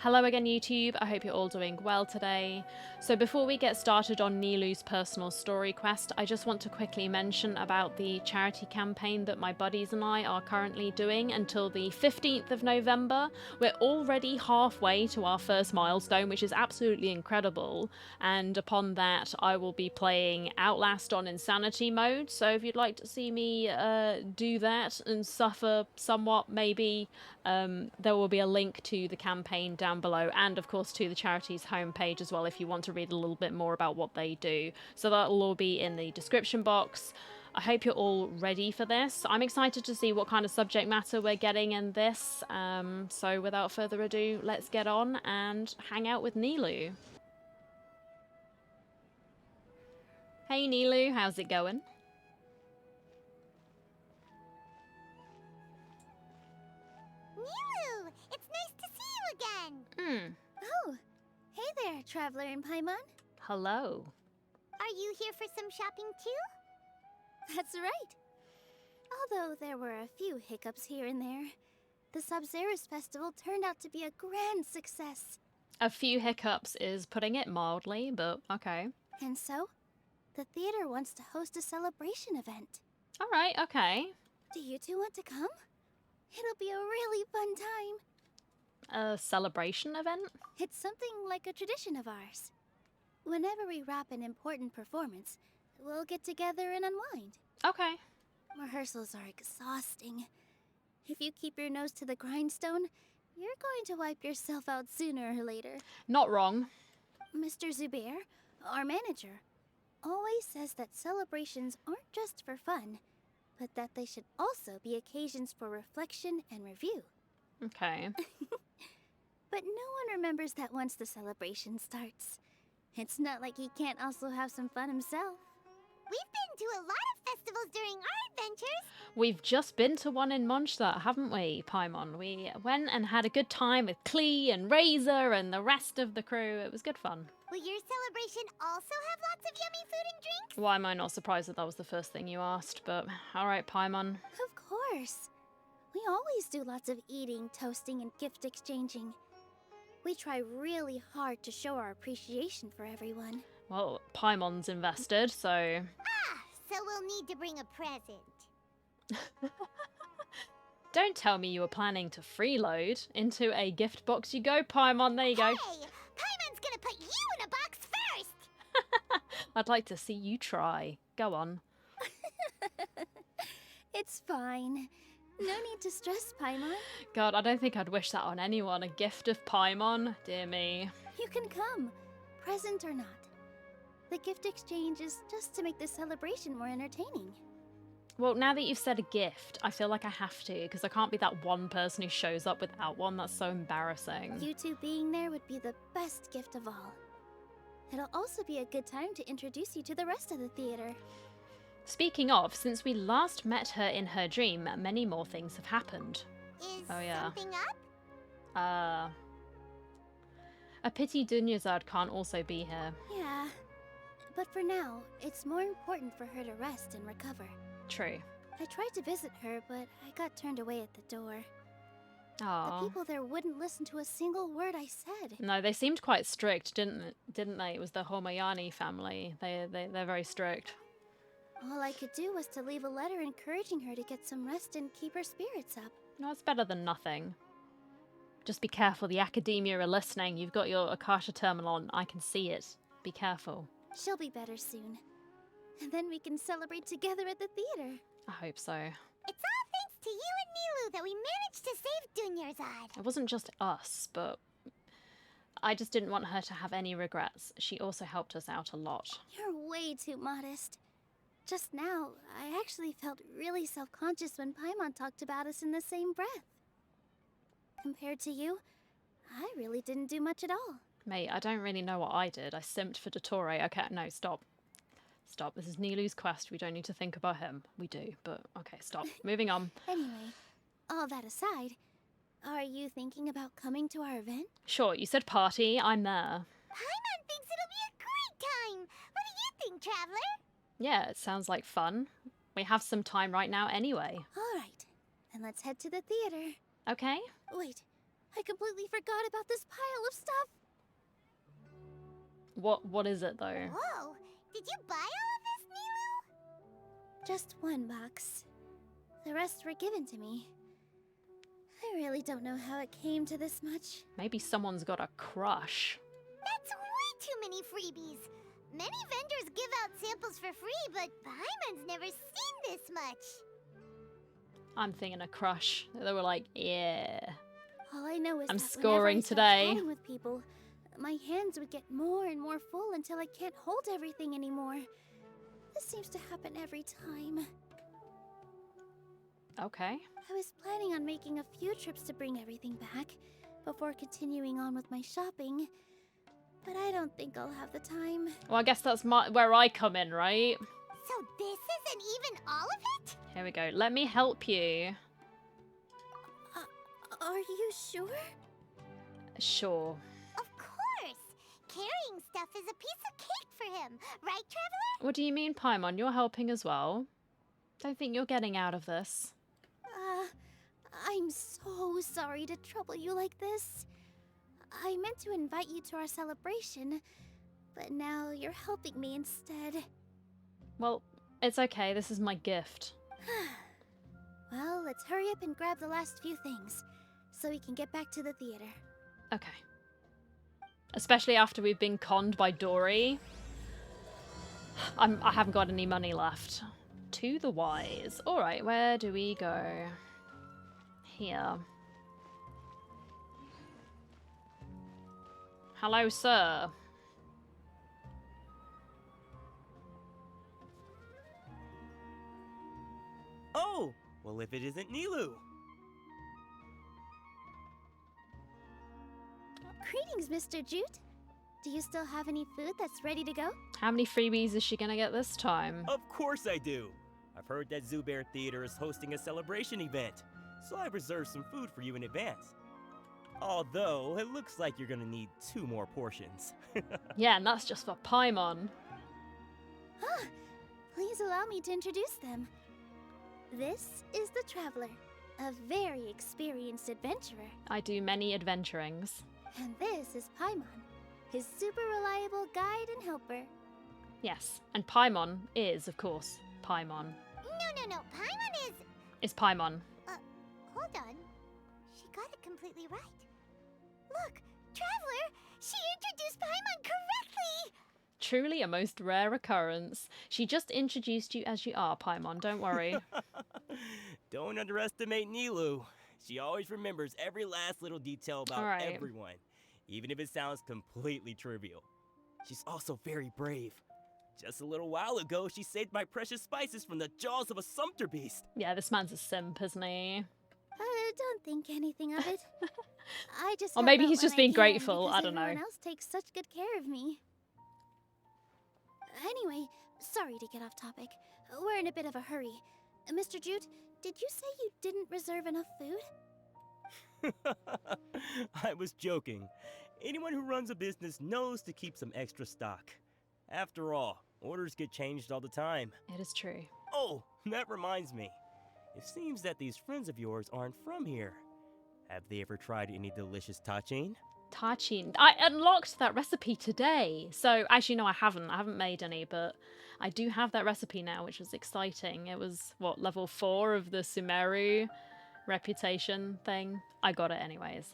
Hello again YouTube, I hope you're all doing well today. So before we get started on Nilou's personal story quest, I just want to quickly mention about the charity campaign that my buddies and I are currently doing until the 15th of November. We're already halfway to our first milestone, which is absolutely incredible, and upon that I will be playing Outlast on Insanity mode, so if you'd like to see me do that and suffer somewhat maybe, there will be a link to the campaign down below, and of course to the charity's homepage as well if you want to read a little bit more about what they do. So that'll all be in the description box. I hope you're all ready for this. I'm excited to see what kind of subject matter we're getting in this. So without further ado, let's get on and hang out with Nilou. Hey Nilou, how's it going? Nilou! It's nice to see you again! Oh, hey there, Traveler in Paimon. Hello. Are you here for some shopping too? That's right. Although there were a few hiccups here and there, the Sub-Zerus Festival turned out to be a grand success. A few hiccups is putting it mildly, but okay. And so, the theater wants to host a celebration event. Alright, okay. Do you two want to come? It'll be a really fun time. A celebration event? It's something like a tradition of ours. Whenever we wrap an important performance, we'll get together and unwind. Okay. Rehearsals are exhausting. If you keep your nose to the grindstone, you're going to wipe yourself out sooner or later. Not wrong. Mr. Zubair, our manager, always says that celebrations aren't just for fun, but that they should also be occasions for reflection and review. Okay. But no one remembers that once the celebration starts. It's not like he can't also have some fun himself. We've been to a lot of festivals during our adventures. We've just been to one in Mondstadt, haven't we, Paimon? We went and had a good time with Klee and Razor and the rest of the crew. It was good fun. Will your celebration also have lots of yummy food and drinks? Why am I not surprised that that was the first thing you asked? But alright, Paimon. Of course. We always do lots of eating, toasting, and gift exchanging. We try really hard to show our appreciation for everyone. Well, Paimon's invested, so... Ah, so we'll need to bring a present. Don't tell me you were planning to freeload. Into a gift box you go, Paimon. There you go. Hey, Paimon's gonna put you in a box first! I'd like to see you try. Go on. It's fine. No need to stress, Paimon. God, I don't think I'd wish that on anyone. A gift of Paimon? Dear me. You can come, present or not. The gift exchange is just to make the celebration more entertaining. Well, now that you've said a gift, I feel like I have to, because I can't be that one person who shows up without one. That's so embarrassing. You two being there would be the best gift of all. It'll also be a good time to introduce you to the rest of the theater. Speaking of, since we last met her in her dream, many more things have happened. Is Oh, yeah. something up? A pity Dunyazad can't also be here. Yeah, but for now, it's more important for her to rest and recover. True. I tried to visit her, but I got turned away at the door. The Aww. people there wouldn't listen to a single word I said. No, they seemed quite strict, didn't they? It was the Homayani family. They're very strict. All I could do was to leave a letter encouraging her to get some rest and keep her spirits up. No, it's better than nothing. Just be careful, the Akademiya are listening. You've got your Akasha terminal on. I can see it. Be careful. She'll be better soon. And then we can celebrate together at the theater. I hope so. It's all thanks to you and Nilou that we managed to save Dunyarzad. It wasn't just us, but I just didn't want her to have any regrets. She also helped us out a lot. You're way too modest. Just now, I actually felt really self-conscious when Paimon talked about us in the same breath. Compared to you, I really didn't do much at all. Mate, I don't really know what I did. I simped for Dottore. Okay, no, stop. Stop. This is Nilou's quest. We don't need to think about him. We do, but okay, stop. Moving on. Anyway, all that aside, are you thinking about coming to our event? Sure, you said party. I'm there. Paimon thinks it'll be a great time. What do you think, Traveler? Yeah, it sounds like fun. We have some time right now anyway. All right, then let's head to the theater. Okay? Wait, I completely forgot about this pile of stuff. What is it though? Whoa! Did you buy all of this, Nilou? Just one box. The rest were given to me. I really don't know how it came to this much. Maybe someone's got a crush. That's way too many freebies. Many vendors give out samples for free, but Paimon's never seen this much. I'm thinking a crush. They were like, yeah. All I know is I'm that scoring whenever I start today. chatting with people, my hands would get more and more full until I can't hold everything anymore. This seems to happen every time. Okay. I was planning on making a few trips to bring everything back before continuing on with my shopping, but I don't think I'll have the time. Well, I guess that's where I come in, right? So this isn't even all of it? Here we go. Let me help you. Are you sure? Sure. Of course! Carrying stuff is a piece of cake for him, right, Traveler? What do you mean, Paimon? You're helping as well. Don't think you're getting out of this. I'm so sorry to trouble you like this. I meant to invite you to our celebration, but now you're helping me instead. Well, it's okay. This is my gift. Well, let's hurry up and grab the last few things, so we can get back to the theater. Okay. Especially after we've been conned by Dory. I haven't got any money left. To the wise. Alright, where do we go? Here. Hello, sir. Oh, well if it isn't Nilou. Greetings, Mr. Jute. Do you still have any food that's ready to go? How many freebies is she gonna get this time? Of course I do. I've heard that Zubair Theater is hosting a celebration event, so I've reserved some food for you in advance. Although, it looks like you're gonna need 2 more portions. Yeah, and that's just for Paimon. Please allow me to introduce them. This is the Traveler, a very experienced adventurer. I do many adventurings. And this is Paimon, his super reliable guide and helper. Yes, and Paimon is, of course, Paimon. No, Paimon is... Is Paimon. Hold on. She got it completely right. Look, Traveler, she introduced Paimon correctly! Truly a most rare occurrence. She just introduced you as you are, Paimon, don't worry. Don't underestimate Nilou. She always remembers every last little detail about Alright. everyone, even if it sounds completely trivial. She's also very brave. Just a little while ago, she saved my precious spices from the jaws of a sumpter beast. Yeah, this man's a simp, isn't he? Don't think anything of it. I just Or help maybe out he's when just I being can grateful, because I don't know. Everyone else takes such good care of me. Anyway, sorry to get off topic. We're in a bit of a hurry. Mr. Jute, did you say you didn't reserve enough food? I was joking. Anyone who runs a business knows to keep some extra stock. After all, orders get changed all the time. It is true. Oh, that reminds me. It seems that these friends of yours aren't from here. Have they ever tried any delicious tachin? Tachin. I unlocked that recipe today. So, actually, no, I haven't. I haven't made any, but I do have that recipe now, which was exciting. It was, what, level 4 of the Sumeru reputation thing? I got it anyways.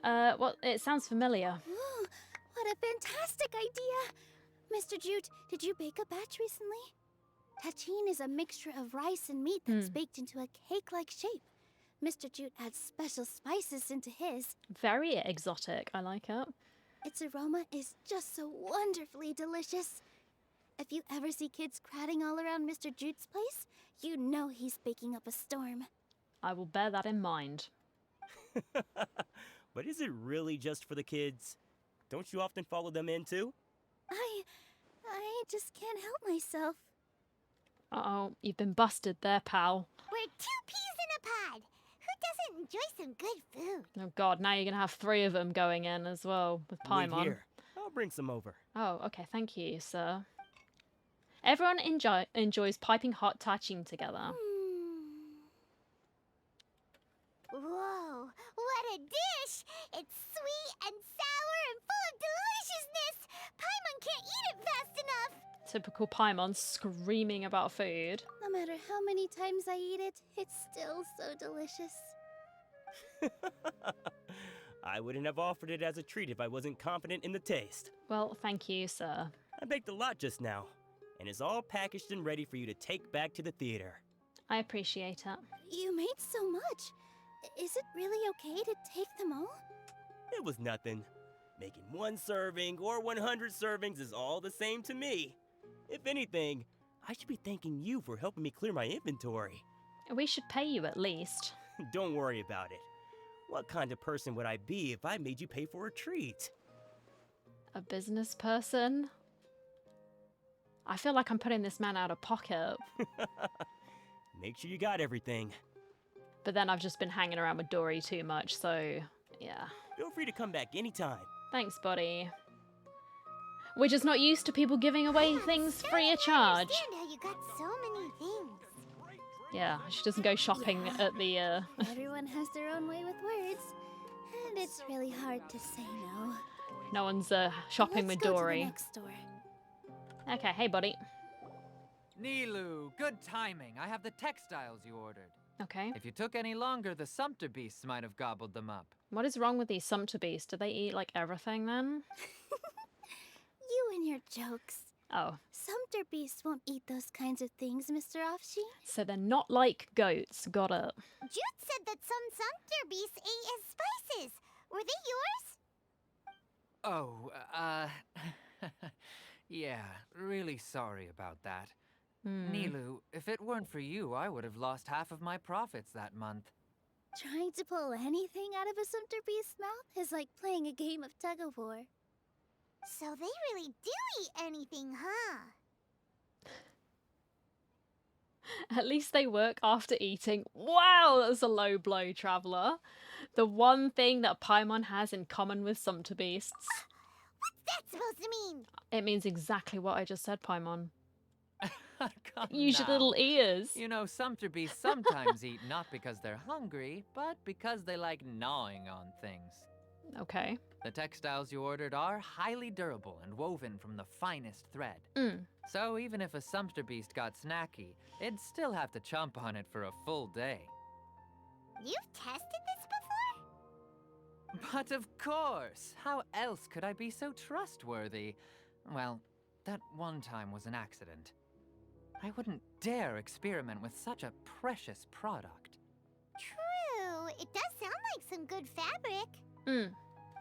Well, it sounds familiar. Ooh, what a fantastic idea! Mr. Jute, did you bake a batch recently? Tachin is a mixture of rice and meat that's baked into a cake-like shape. Mr. Jute adds special spices into his. Very exotic. I like it. Its aroma is just so wonderfully delicious. If you ever see kids crowding all around Mr. Jute's place, you know he's baking up a storm. I will bear that in mind. But is it really just for the kids? Don't you often follow them in too? I just can't help myself. Uh-oh, you've been busted there, pal. We're 2 peas in a pod! Who doesn't enjoy some good food? Oh god, now you're gonna have 3 of them going in as well, with Wait Paimon. here. I'll bring some over. Oh, okay, thank you, sir. Everyone enjoys piping hot tachin together. Whoa, what a dish! It's sweet and sour and full of deliciousness! Paimon can't eat it fast enough! Typical Paimon screaming about food. No matter how many times I eat it, it's still so delicious. I wouldn't have offered it as a treat if I wasn't confident in the taste. Well, thank you, sir. I baked a lot just now, and it's all packaged and ready for you to take back to the theater. I appreciate it. You made so much. Is it really okay to take them all? It was nothing. Making 1 serving or 100 servings is all the same to me. If anything, I should be thanking you for helping me clear my inventory. We should pay you at least. Don't worry about it. What kind of person would I be if I made you pay for a treat? A business person? I feel like I'm putting this man out of pocket. Make sure you got everything. But then I've just been hanging around with Dory too much, so yeah. Feel free to come back anytime. Thanks, buddy. We're just not used to people giving away things free of charge. I understand how you got so many things. Yeah, she doesn't go shopping at the Everyone has their own way with words, and it's really hard to say no. No one's shopping with Let's go to the Dory. next store. Okay, hey buddy. Nilou, good timing. I have the textiles you ordered. Okay. If you took any longer, the sumpter beasts might have gobbled them up. What is wrong with these sumpter beasts? Do they eat like everything then? You and your jokes. Oh, Sumpter beasts won't eat those kinds of things, Mr. Offshi. so they're not like goats. Got it. Jude said that some sumpter beasts ate his spices. Were they yours? Oh, yeah, really sorry about that. Hmm. Nilou, if it weren't for you, I would have lost half of my profits that month. Trying to pull anything out of a sumpter beast's mouth is like playing a game of tug-of-war. So they really do eat anything, huh? At least they work after eating. Wow, that's a low blow, Traveller. The one thing that Paimon has in common with sumpter beasts. What's that supposed to mean? It means exactly what I just said, Paimon. Come Use your now. little ears. You know, sumpter beasts sometimes eat not because they're hungry, but because they like gnawing on things. Okay. The textiles you ordered are highly durable and woven from the finest thread. Mm. So even if a sumpter beast got snacky, it'd still have to chomp on it for a full day. You've tested this before? But of course! How else could I be so trustworthy? Well, that one time was an accident. I wouldn't dare experiment with such a precious product. True. It does sound like some good fabric. Mm.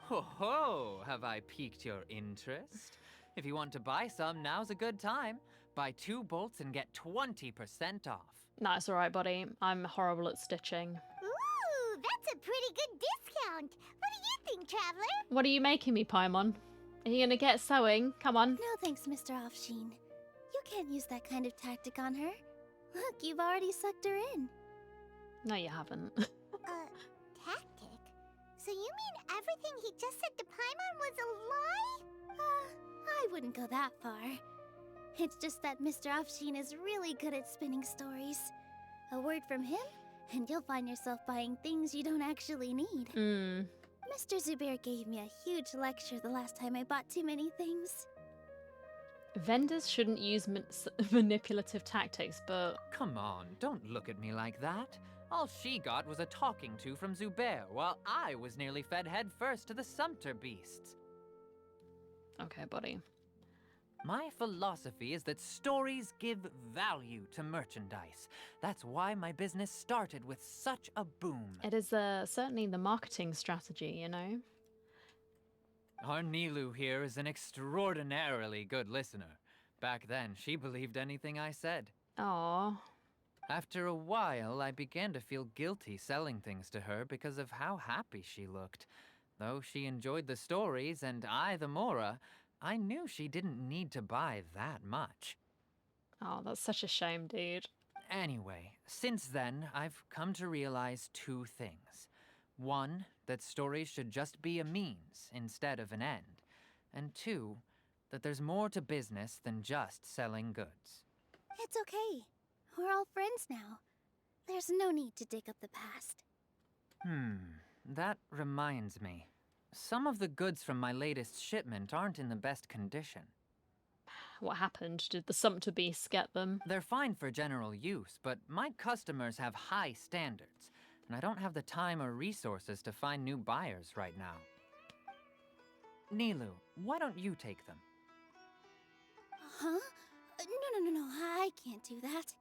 Ho ho! Have I piqued your interest? If you want to buy some, now's a good time. Buy 2 bolts and get 20% off. No, it's alright, buddy. I'm horrible at stitching. Ooh, that's a pretty good discount. What do you think, Traveler? What are you making me, Paimon? Are you gonna get sewing? Come on. No thanks, Mr. Offsheen. You can't use that kind of tactic on her. Look, you've already sucked her in. No, you haven't. Tactic? So you mean everything he just said to Paimon was a lie? I wouldn't go that far. It's just that Mr. Offsheen is really good at spinning stories. A word from him, and you'll find yourself buying things you don't actually need. Mm. Mr. Zubair gave me a huge lecture the last time I bought too many things. Vendors shouldn't use manipulative tactics, but Come on, don't look at me like that. All she got was a talking to from Zubair, while I was nearly fed head first to the sumpter beasts. okay, buddy. My philosophy is that stories give value to merchandise. That's why my business started with such a boom. It is certainly the marketing strategy, you know? Our Nilou here is an extraordinarily good listener. Back then, she believed anything I said. Aww. After a while, I began to feel guilty selling things to her because of how happy she looked. Though she enjoyed the stories and I the Mora, I knew she didn't need to buy that much. Oh, that's such a shame, dude. Anyway, since then, I've come to realize 2 things. 1, that stories should just be a means instead of an end. And 2, that there's more to business than just selling goods. It's okay. We're all friends now. There's no need to dig up the past. That reminds me. some of the goods from my latest shipment aren't in the best condition. What happened? Did the sumpter beasts get them? They're fine for general use, but my customers have high standards, and I don't have the time or resources to find new buyers right now. Nilou, why don't you take them? Huh? No, I can't do that.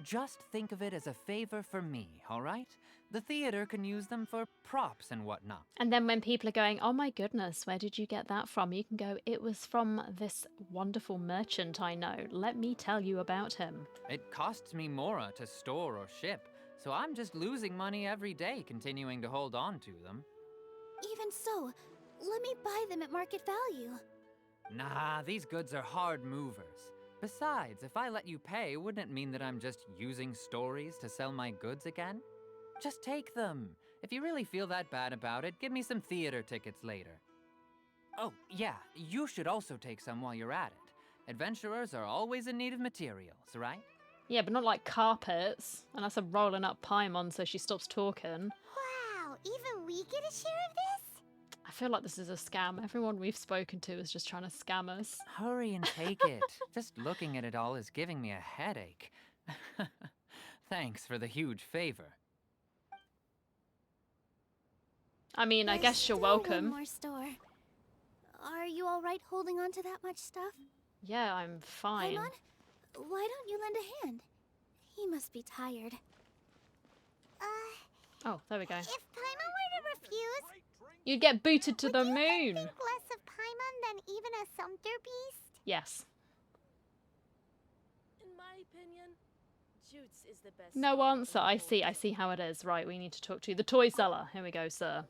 Just think of it as a favor for me, all right? The theater can use them for props and whatnot. And then when people are going, oh my goodness, where did you get that from? You can go, it was from this wonderful merchant I know. Let me tell you about him. It costs me mora to store or ship, so I'm just losing money every day continuing to hold on to them. Even so, let me buy them at market value. Nah, these goods are hard movers. Besides, if I let you pay, wouldn't it mean that I'm just using stories to sell my goods again? Just take them. If you really feel that bad about it, give me some theater tickets later. Oh, yeah, you should also take some while you're at it. Adventurers are always in need of materials, right? Yeah, but not like carpets. Unless I'm rolling up Paimon so she stops talking. Wow, even we get a share of this? I feel like this is a scam. Everyone we've spoken to is just trying to scam us. Hurry and take it. Just looking at it all is giving me a headache. Thanks for the huge favor. I mean, I There's guess you're still welcome. One more store. Are you all right holding on to that much stuff? Yeah, I'm fine. Paimon, why don't you lend a hand? He must be tired. Oh, there we go. If Paimon were to refuse, You'd get booted to the would you moon. think less of Paimon than even a sumpter beast? Yes. In my opinion, Jutes is the best. No answer. I see how it is. Right, we need to talk to the toy seller. Here we go, sir.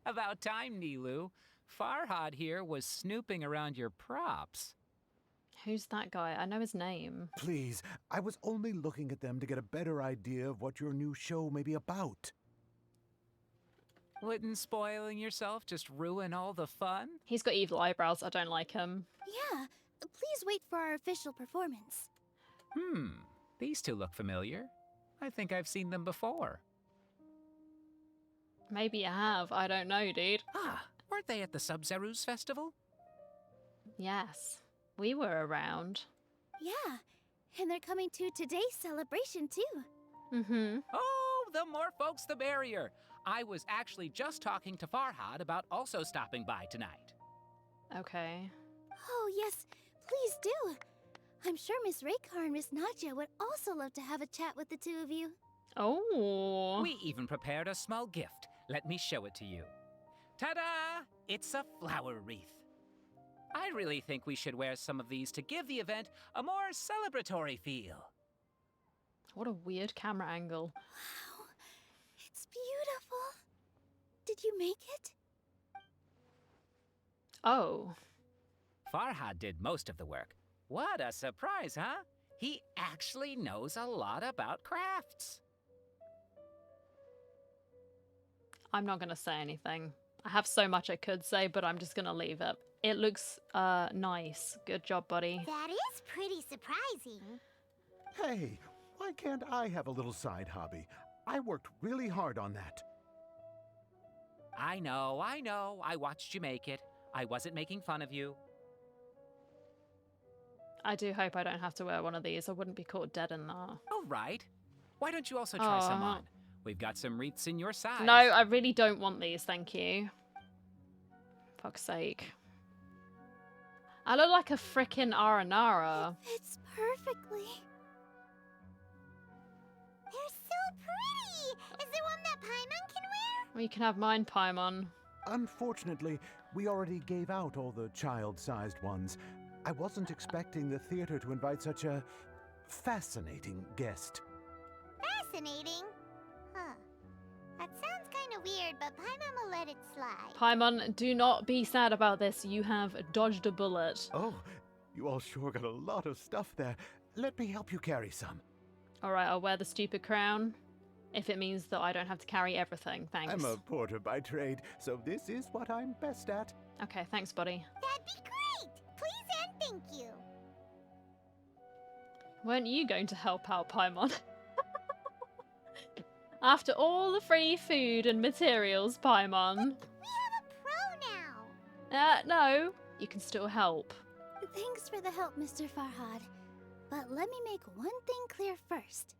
About time, Nilou. Farhad here was snooping around your props. Who's that guy? I know his name. Please, I was only looking at them to get a better idea of what your new show may be about. Wouldn't spoiling yourself just ruin all the fun? He's got evil eyebrows. I don't like him. Yeah, please wait for our official performance. These two look familiar. I think I've seen them before. Maybe you have. I don't know, dude. Ah, weren't they at the Sub-Zerus festival? Yes. We were around. Yeah, and they're coming to today's celebration too. Mm-hmm. Oh, the more folks the merrier. I was actually just talking to Farhad about also stopping by tonight. Okay. Oh yes, please do. I'm sure Miss Raykar and Miss Nadja would also love to have a chat with the two of you. Oh. We even prepared a small gift. Let me show it to you. Ta-da! It's a flower wreath. I really think we should wear some of these to give the event a more celebratory feel. What a weird camera angle. Wow, it's beautiful. Did you make it? Oh. Farhad did most of the work. What a surprise, huh? He actually knows a lot about crafts. I'm not going to say anything. I have so much I could say, but I'm just going to leave it. It looks nice. Good job, buddy. That is pretty surprising. Hey, why can't I have a little side hobby? I worked really hard on that. I know. I watched you make it. I wasn't making fun of you. I do hope I don't have to wear one of these. I wouldn't be caught dead in that. All right. Why don't you also try some Aw. on? We've got some wreaths in your size. No, I really don't want these, thank you. Fuck's sake. I look like a frickin' Aranara. Fits perfectly. They're so pretty! Is there one that Paimon can wear? Well, you can have mine, Paimon. Unfortunately, we already gave out all the child-sized ones. I wasn't expecting the theater to invite such a fascinating guest. Fascinating. Huh. That sounds kind of weird, but Paimon will let it slide. Paimon, do not be sad about this. You have dodged a bullet. Oh, you all sure got a lot of stuff there. Let me help you carry some. Alright, I'll wear the stupid crown. If it means that I don't have to carry everything, thanks. I'm a porter by trade, so this is what I'm best at. Okay, thanks, buddy. That'd be great! Please and thank you. Weren't you going to help out, Paimon? After all the free food and materials, Paimon. We have No, you can still help. Thanks for the help, Mr. Farhad. But let me make one thing clear first.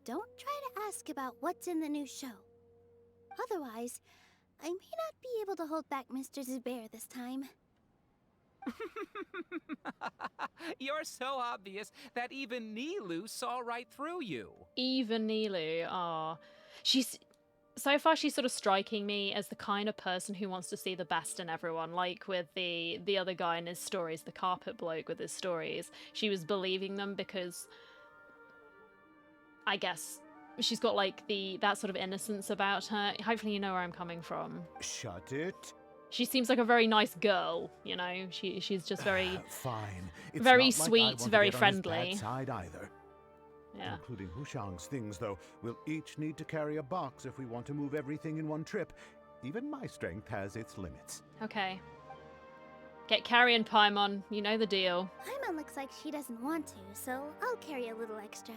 Don't try to ask about what's in the new show. Otherwise, I may not be able to hold back Mr. Zubair this time. You're so obvious that even Nilou saw right through you. Even Nilou, so far she's sort of striking me as the kind of person who wants to see the best in everyone, like with the other guy in his stories, the carpet bloke with his stories. She was believing them because I guess she's got like that sort of innocence about her. Hopefully you know where I'm coming from. Shut it. She seems like a very nice girl, you know. She's just very Fine. It's very not like I sweet, want to very get on his friendly. bad side either. Yeah. Including Hushang's things, though. We'll each need to carry a box if we want to move everything in one trip. Even my strength has its limits. Okay. Get carrying, Paimon. You know the deal. Paimon looks like she doesn't want to, so I'll carry a little extra.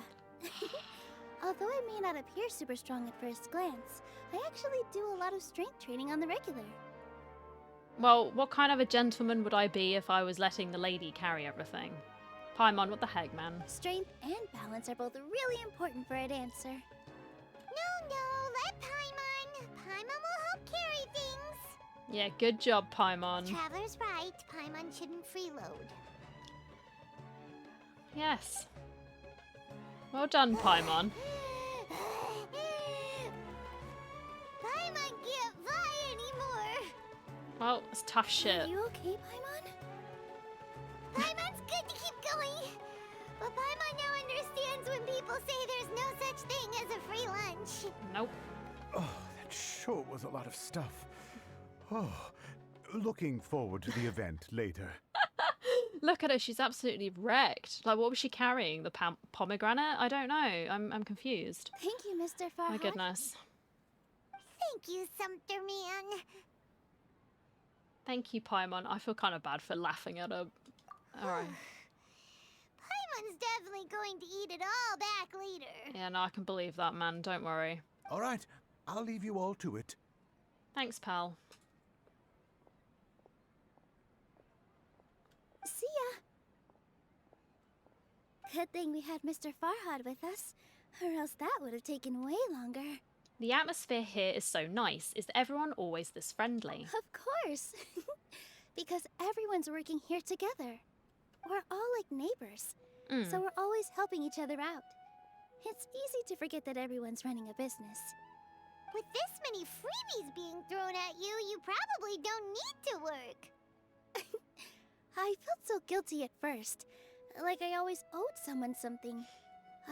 Although I may not appear super strong at first glance, I actually do a lot of strength training on the regular. Well, what kind of a gentleman would I be if I was letting the lady carry everything? Paimon, what the heck, man? Strength and balance are both really important for a dancer. No, let Paimon. Paimon will help carry things. Yeah, good job, Paimon. Traveler's right. Paimon shouldn't freeload. Yes. Well done, Paimon. Paimon can't fly anymore. Well, it's tough shit. Are you okay, Paimon? Paimon's good to keep going. But Paimon now understands when people say there's no such thing as a free lunch. Nope. Oh, that sure was a lot of stuff. Oh, looking forward to the event later. Look at her, she's absolutely wrecked. Like, what was she carrying? The pomegranate? I don't know. I'm confused. Thank you, Mr. Farhad. My goodness. Thank you, Sumpter Man. Thank you, Paimon. I feel kind of bad for laughing at her. Alright. Paimon's definitely going to eat it all back later. Yeah, no, I can believe that, man. Don't worry. All right, I'll leave you all to it. Thanks, pal. See ya. Good thing we had Mr. Farhad with us, or else that would have taken way longer. The atmosphere here is so nice. Is everyone always this friendly? Of course. Because everyone's working here together. We're all like neighbors, so we're always helping each other out. It's easy to forget that everyone's running a business. With this many freebies being thrown at you, you probably don't need to work. I felt so guilty at first, like I always owed someone something.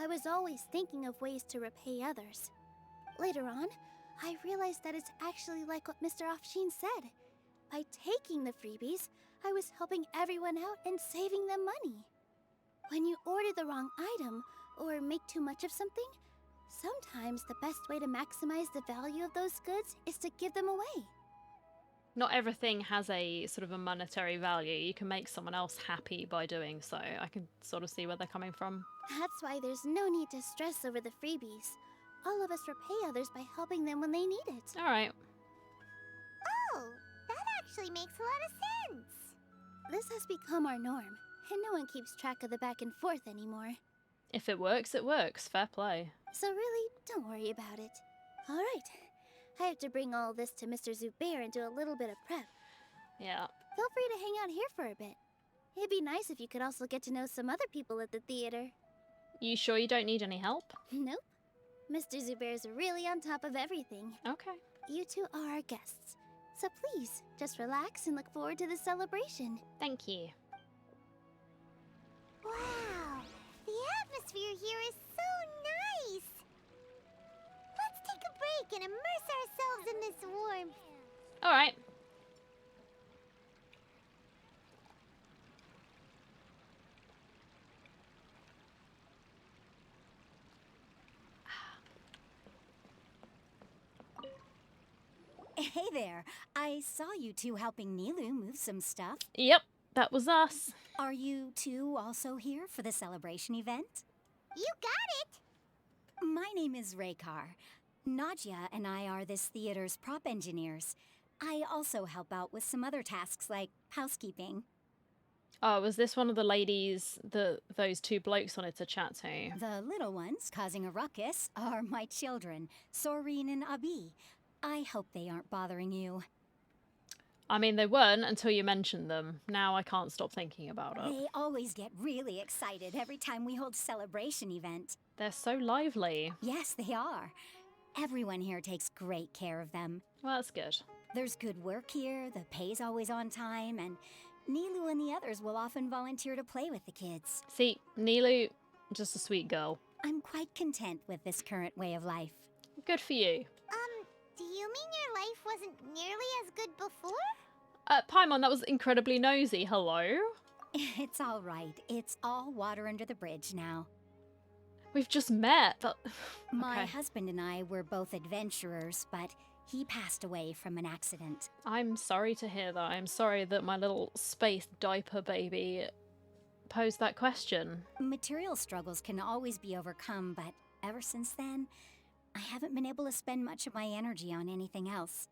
I was always thinking of ways to repay others. Later on, I realized that it's actually like what Mr. Afshin said. By taking the freebies, I was helping everyone out and saving them money. When you order the wrong item, or make too much of something, sometimes the best way to maximize the value of those goods is to give them away. Not everything has a sort of a monetary value. You can make someone else happy by doing so. I can sort of see where they're coming from. That's why there's no need to stress over the freebies. All of us repay others by helping them when they need it. Alright. Oh, that actually makes a lot of sense. This has become our norm, and no one keeps track of the back and forth anymore. If it works, it works. Fair play. So really, don't worry about it. All right. I have to bring all this to Mr. Zubair and do a little bit of prep. Yeah. Feel free to hang out here for a bit. It'd be nice if you could also get to know some other people at the theater. You sure you don't need any help? Nope. Mr. Zubair's really on top of everything. Okay. You two are our guests. So please, just relax and look forward to the celebration. Thank you. Wow, the atmosphere here is so nice. Let's take a break and immerse ourselves in this warmth. Alright. Hey there. I saw you two helping Nilou move some stuff. Yep, that was us. Are you two also here for the celebration event? You got it. My name is Raykar. Nadia and I are this theater's prop engineers. I also help out with some other tasks like housekeeping. Oh, was this one of the ladies that those two blokes wanted to chat to? The little ones causing a ruckus are my children, Soreen and Abi. I hope they aren't bothering you. I mean, they weren't until you mentioned them. Now I can't stop thinking about it. They always get really excited every time we hold a celebration event. They're so lively. Yes, they are. Everyone here takes great care of them. Well, that's good. There's good work here, the pay's always on time, and Nilou and the others will often volunteer to play with the kids. See, Nilou, just a sweet girl. I'm quite content with this current way of life. Good for you. Do you mean your life wasn't nearly as good before? Paimon, that was incredibly nosy. Hello? It's all right. It's all water under the bridge now. We've just met. My Okay. husband and I were both adventurers, but he passed away from an accident. I'm sorry to hear that. I'm sorry that my little space diaper baby posed that question. Material struggles can always be overcome, but ever since then, I haven't been able to spend much of my energy on anything else.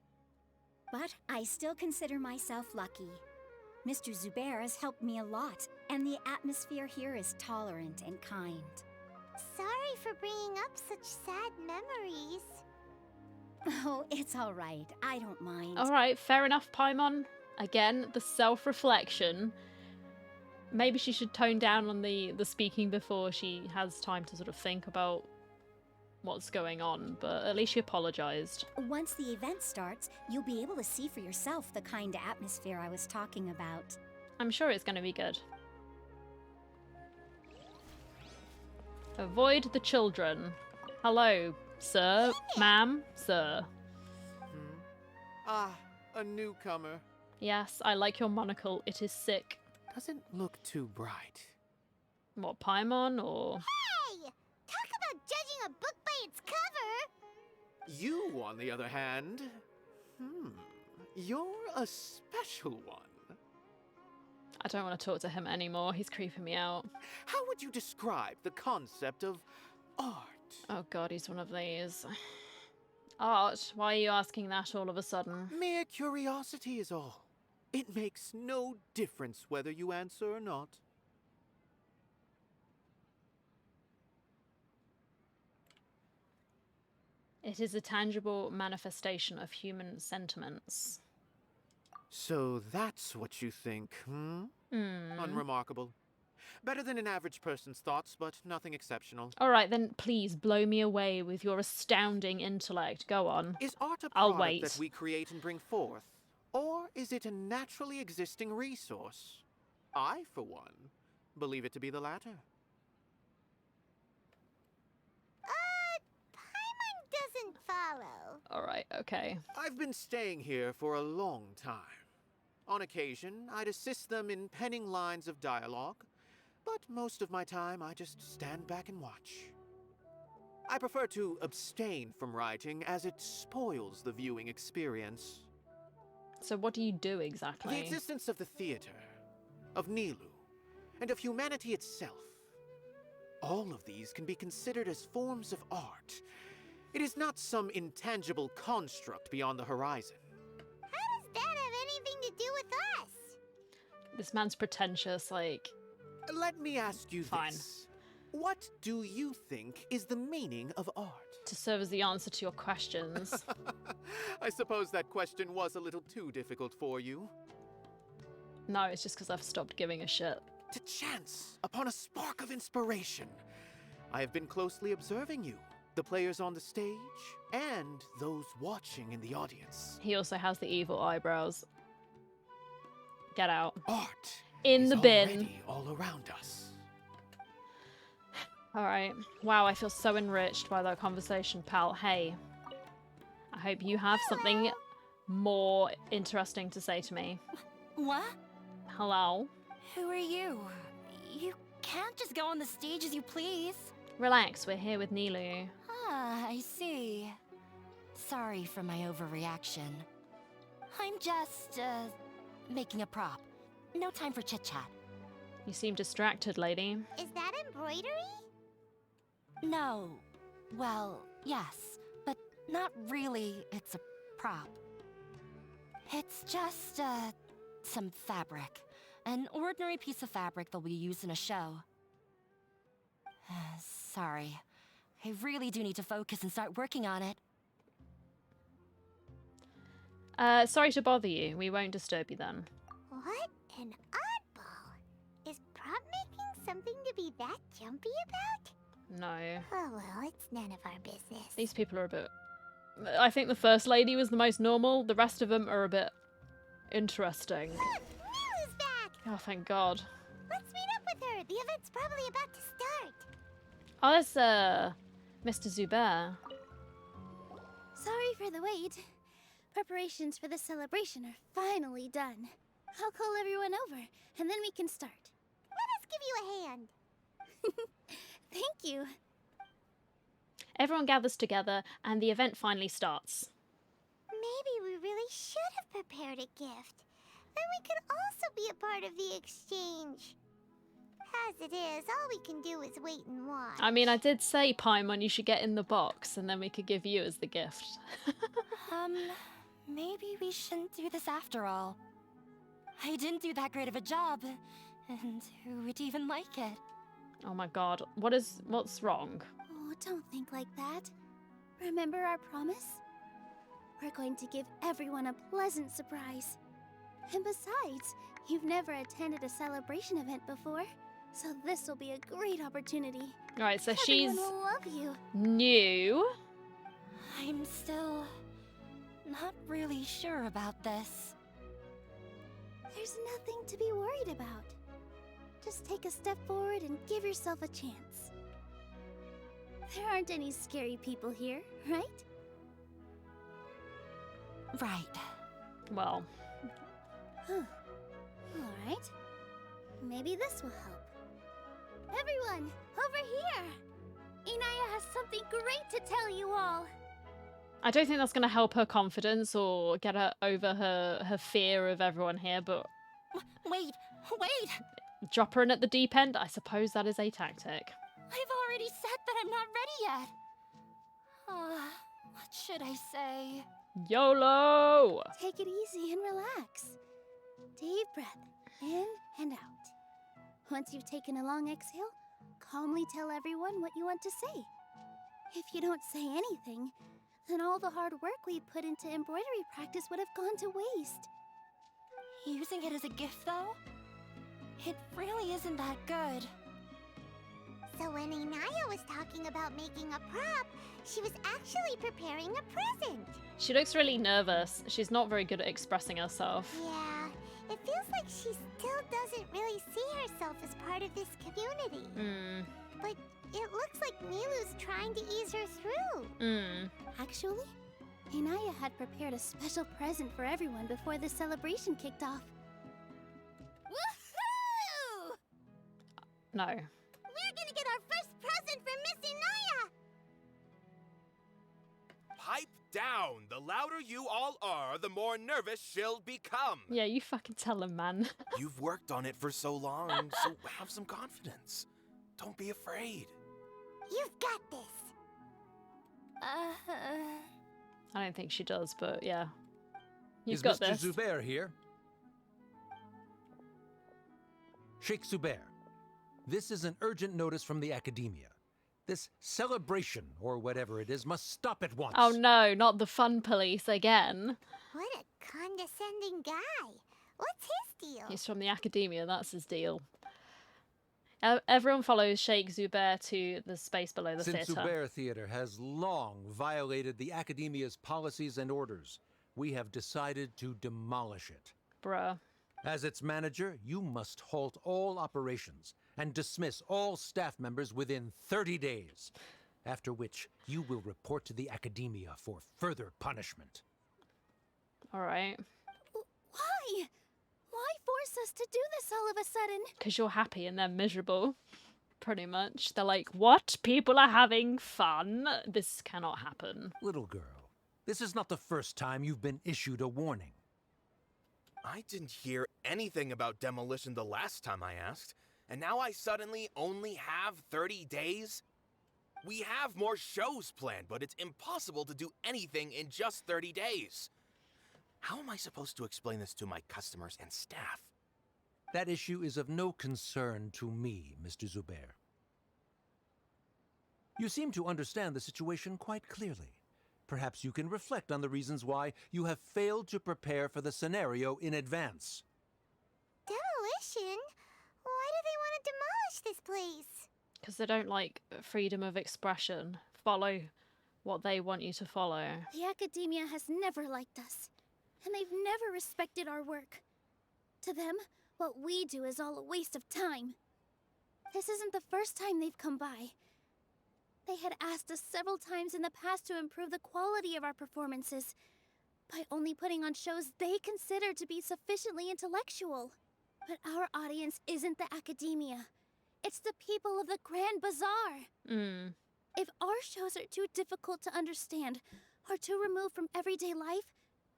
But I still consider myself lucky. Mr. Zubair has helped me a lot, and the atmosphere here is tolerant and kind. Sorry for bringing up such sad memories. Oh, it's all right. I don't mind. All right, fair enough, Paimon. Again, the self-reflection. Maybe she should tone down on the speaking before she has time to sort of think about what's going on, but at least she apologized. Once the event starts, you'll be able to see for yourself the kind of atmosphere I was talking about. I'm sure it's going to be good. Avoid the children. Hello, sir, ma'am, sir. Ah, a newcomer. Yes, I like your monocle. It is sick. Doesn't look too bright. What, Paimon, or... Hey! Talk about judging a book by its cover! You, on the other hand, you're a special one. I don't want to talk to him anymore. He's creeping me out. How would you describe the concept of art? Oh god, he's one of these. Art? Why are you asking that all of a sudden? Mere curiosity is all. It makes no difference whether you answer or not. It is a tangible manifestation of human sentiments. So that's what you think, Unremarkable. Better than an average person's thoughts, but nothing exceptional. Alright, then please blow me away with your astounding intellect. Go on. Is art a I'll product wait. that we create and bring forth? Or is it a naturally existing resource? I, for one, believe it to be the latter. Paimon doesn't follow. Alright, okay. I've been staying here for a long time. On occasion, I'd assist them in penning lines of dialogue, but most of my time I just stand back and watch. I prefer to abstain from writing as it spoils the viewing experience. So what do you do exactly? The existence of the theater, of Nilou, and of humanity itself. All of these can be considered as forms of art. It is not some intangible construct beyond the horizon. How does that have anything to do with us? This man's pretentious, like... Let me ask you Fine. this. What do you think is the meaning of art? to serve as the answer to your questions. I suppose that question was a little too difficult for you. No, it's just because I've stopped giving a shit. To chance upon a spark of inspiration. I have been closely observing you, the players on the stage, and those watching in the audience. He also has the evil eyebrows. Get out. Art In is the bin. already all around us. Alright. Wow, I feel so enriched by that conversation, pal. Hey. I hope you have something more interesting to say to me. What? Hello? Who are you? You can't just go on the stage as you please. Relax, we're here with Nilou. Ah, I see. Sorry for my overreaction. I'm just, making a prop. No time for chit-chat. You seem distracted, lady. Is that embroidery? No. Well, yes, but not really. It's a prop. It's just, some fabric. An ordinary piece of fabric that'll be used in a show. Sorry. I really do need to focus and start working on it. Sorry to bother you. We won't disturb you then. What an oddball. Is prop making something to be that jumpy about? No. Oh well, it's none of our business. These people are a bit... I think the first lady was the most normal. The rest of them are a bit interesting. Look! Nilou's back! Oh, thank God. Let's meet up with her. The event's probably about to start. Oh, that's, Mr. Zubair. Sorry for the wait. Preparations for the celebration are finally done. I'll call everyone over, and then we can start. Let us give you a hand. Thank you. Everyone gathers together, and the event finally starts. Maybe we really should have prepared a gift. Then we could also be a part of the exchange. As it is, all we can do is wait and watch. I mean, I did say, Paimon, you should get in the box, and then we could give you as the gift. Maybe we shouldn't do this after all. I didn't do that great of a job, and who would even like it? Oh my God, what's wrong? Oh, don't think like that. Remember our promise? We're going to give everyone a pleasant surprise. And besides, you've never attended a celebration event before, so this will be a great opportunity. Right, so Everyone she's will love you. new. I'm still not really sure about this. There's nothing to be worried about. Just take a step forward and give yourself a chance. There aren't any scary people here, right? Right. Well, Huh. Alright. Maybe this will help. Everyone, over here! Inaya has something great to tell you all. I don't think that's going to help her confidence or get her over her fear of everyone here, but Wait! drop her in at the deep end, I suppose that is a tactic. I've already said that I'm not ready yet. What should I say? YOLO! Take it easy and relax. Deep breath in and out. Once you've taken a long exhale, calmly tell everyone what you want to say. If you don't say anything, then all the hard work we put into embroidery practice would have gone to waste. Using it as a gift, though? It really isn't that good. So when Inaya was talking about making a prop, she was actually preparing a present. She looks really nervous. She's not very good at expressing herself. Yeah, it feels like she still doesn't really see herself as part of this community. But it looks like Nilou's trying to ease her through. Actually, Inaya had prepared a special present for everyone before the celebration kicked off. Woohoo! No. We're gonna get our first present from Miss Inaya! Pipe down! The louder you all are, the more nervous she'll become. Yeah, you fucking tell him, man. You've worked on it for so long, so have some confidence. Don't be afraid. You've got this! I don't think she does, but yeah. You've Is got Mr. this. Zubair here? Sheikh Zubair, this is an urgent notice from the Akademiya. This celebration, or whatever it is, must stop at once. Oh no, not the fun police again. What a condescending guy. What's his deal? He's from the Akademiya, that's his deal. Everyone follows Sheikh Zubair to the space below the Since theatre. Zubair Theater has long violated the Akademiya's policies and orders, we have decided to demolish it. Bruh. As its manager, you must halt all operations and dismiss all staff members within 30 days, after which you will report to the Akademiya for further punishment. Alright. Why? Why force us to do this all of a sudden? Because you're happy and they're miserable. Pretty much. They're like, what? People are having fun? This cannot happen. Little girl, this is not the first time you've been issued a warning. I didn't hear anything about demolition the last time I asked, and now I suddenly only have 30 days? We have more shows planned, but it's impossible to do anything in just 30 days. How am I supposed to explain this to my customers and staff? That issue is of no concern to me, Mr. Zubair. You seem to understand the situation quite clearly. Perhaps you can reflect on the reasons why you have failed to prepare for the scenario in advance. Demolition? Why do they want to demolish this place? Because they don't like freedom of expression. Follow what they want you to follow. The Akademiya has never liked us, and they've never respected our work. To them, what we do is all a waste of time. This isn't the first time they've come by. They had asked us several times in the past to improve the quality of our performances by only putting on shows they consider to be sufficiently intellectual. But our audience isn't the Akademiya. It's the people of the Grand Bazaar. If our shows are too difficult to understand or too removed from everyday life,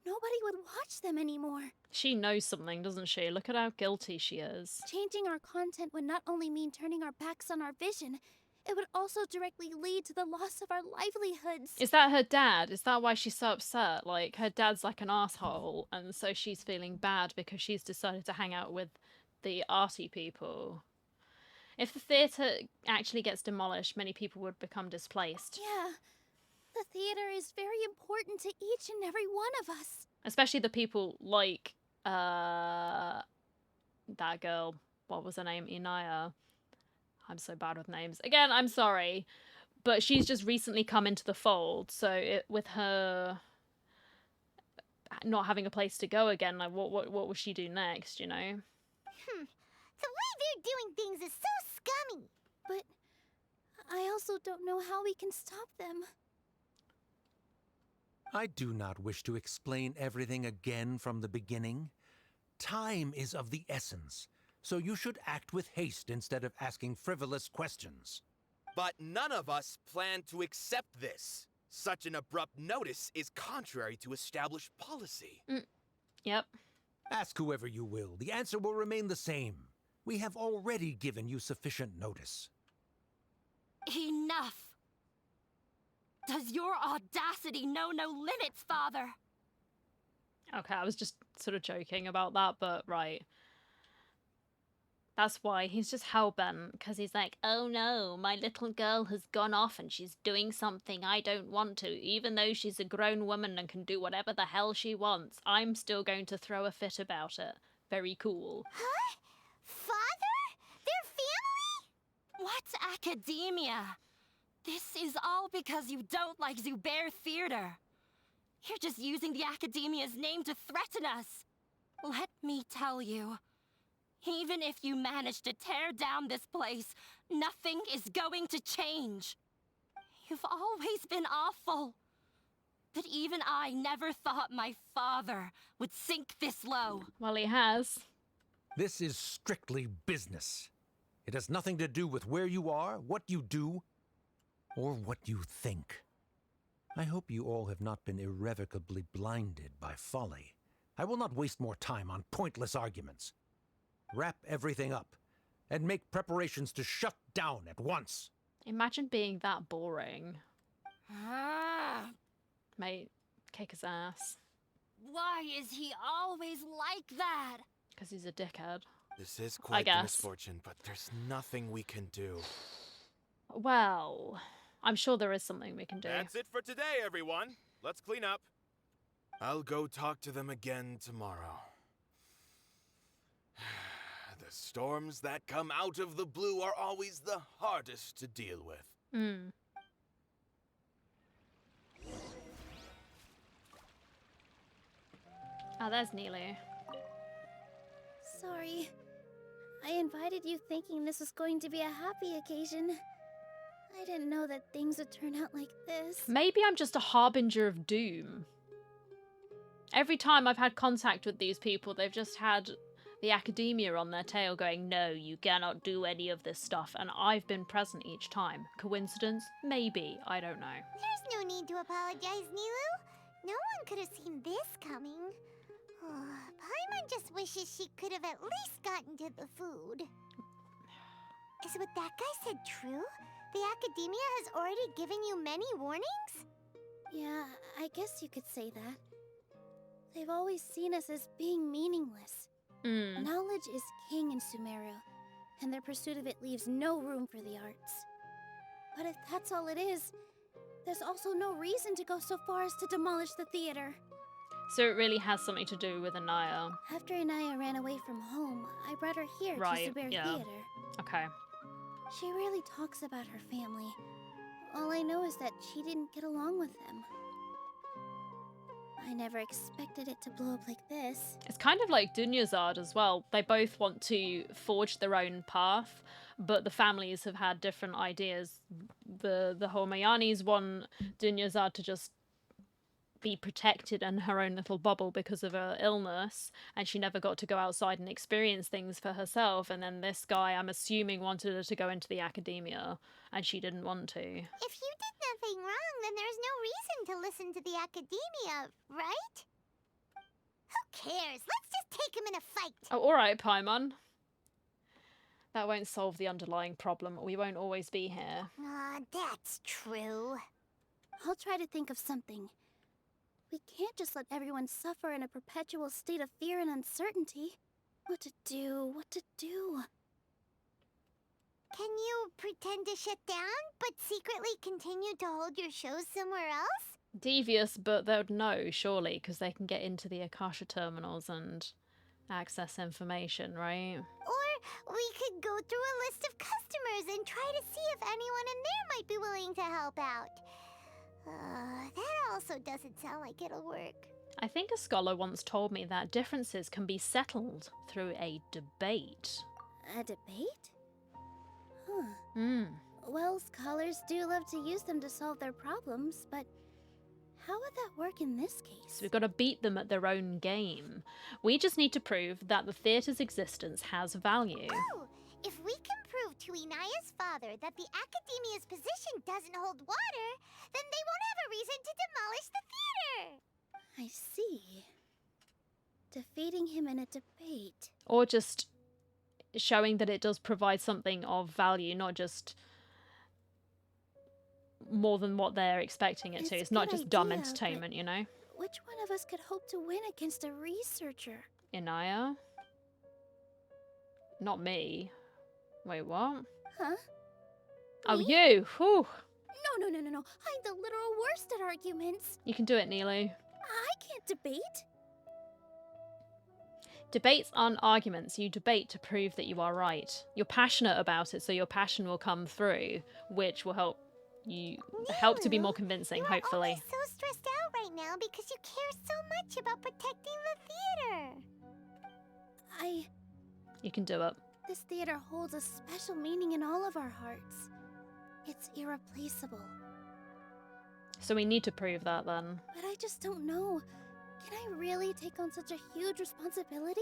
nobody would watch them anymore. She knows something, doesn't she? Look at how guilty she is. Changing our content would not only mean turning our backs on our vision, it would also directly lead to the loss of our livelihoods. Is that her dad? Is that why she's so upset? Like, her dad's like an asshole, and so she's feeling bad because she's decided to hang out with the arty people. If the theatre actually gets demolished, many people would become displaced. Yeah. The theater is very important to each and every one of us. Especially the people like, that girl. What was her name? Inaya. I'm so bad with names. Again, I'm sorry. But she's just recently come into the fold, so with her not having a place to go again, like, what will she do next, you know? The way they're doing things is so scummy. But I also don't know how we can stop them. I do not wish to explain everything again from the beginning. Time is of the essence, so you should act with haste instead of asking frivolous questions. But none of us plan to accept this. Such an abrupt notice is contrary to established policy. Yep. Ask whoever you will. The answer will remain the same. We have already given you sufficient notice. Enough! Does your audacity know no limits, Father? Okay, I was just sort of joking about that, but right. That's why he's just hellbent, because he's like, oh no, my little girl has gone off and she's doing something I don't want to, even though she's a grown woman and can do whatever the hell she wants. I'm still going to throw a fit about it. Very cool. Huh? Father? Their family? What's Akademiya? This is all because you don't like Zubair Theater. You're just using the Akademiya's name to threaten us. Let me tell you, even if you manage to tear down this place, nothing is going to change. You've always been awful. But even I never thought my father would sink this low. Well, he has. This is strictly business. It has nothing to do with where you are, what you do, or what you think. I hope you all have not been irrevocably blinded by folly. I will not waste more time on pointless arguments. Wrap everything up, and make preparations to shut down at once. Imagine being that boring. Ah, Mate, kick his ass. why is he always like that? Because he's a dickhead. This is quite guess. the misfortune, but there's nothing we can do. Well, I'm sure there is something we can do. That's it for today, everyone. Let's clean up. I'll go talk to them again tomorrow. The storms that come out of the blue are always the hardest to deal with. Oh, there's Nilou. Sorry. I invited you thinking this was going to be a happy occasion. I didn't know that things would turn out like this. Maybe I'm just a harbinger of doom. Every time I've had contact with these people, they've just had the Akademiya on their tail going, no, you cannot do any of this stuff, and I've been present each time. Coincidence? Maybe. I don't know. There's no need to apologize, Nilou. No one could have seen this coming. Paimon just wishes she could have at least gotten to the food. Is what that guy said true? The Akademiya has already given you many warnings? Yeah, I guess you could say that. They've always seen us as being meaningless. Knowledge is king in Sumeru, and their pursuit of it leaves no room for the arts. But if that's all it is, there's also no reason to go so far as to demolish the theater. So it really has something to do with Anaya. After Anaya ran away from home, I brought her here to Zubair Theater. Okay. She rarely talks about her family. All I know is that she didn't get along with them. I never expected it to blow up like this. It's kind of like Dunyazad as well. They both want to forge their own path, but the families have had different ideas. The Homayanis want Dunyazad to just be protected in her own little bubble because of her illness, and she never got to go outside and experience things for herself. And then this guy, I'm assuming, wanted her to go into the Akademiya, and she didn't want to. If you did nothing wrong, then there's no reason to listen to the Akademiya, right? Who cares? Let's just take him in a fight. Oh, alright, Paimon. That won't solve the underlying problem. We won't always be here. That's true. I'll try to think of something. We can't just let everyone suffer in a perpetual state of fear and uncertainty. What to do? Can you pretend to shut down, but secretly continue to hold your shows somewhere else? Devious, but they would know, surely, because they can get into the Akasha terminals and access information, right? Or we could go through a list of customers and try to see if anyone in there might be willing to help out. That also doesn't sound like it'll work. I think a scholar once told me that differences can be settled through a debate. A debate? Huh. Well, scholars do love to use them to solve their problems, but how would that work in this case? So we've got to beat them at their own game. We just need to prove that the theatre's existence has value. Oh! If we can prove to Inaya's father that the Akademiya's position doesn't hold water, then they won't have a reason to demolish the theater! I see. Defeating him in a debate. Or just showing that it does provide something of value, not just more than what they're expecting it to. It's not just dumb entertainment, you know? Which one of us could hope to win against a researcher? Inaya? Not me. Wait, what? Huh? Oh, you! Whew! No. I'm the literal worst at arguments. You can do it, Nilou. I can't debate. Debates aren't arguments. You debate to prove that you are right. You're passionate about it, so your passion will come through, which will help you to be more convincing, hopefully. You're so stressed out right now because you care so much about protecting the theater. You can do it. This theater holds a special meaning in all of our hearts. It's irreplaceable. So we need to prove that then. But I just don't know. Can I really take on such a huge responsibility?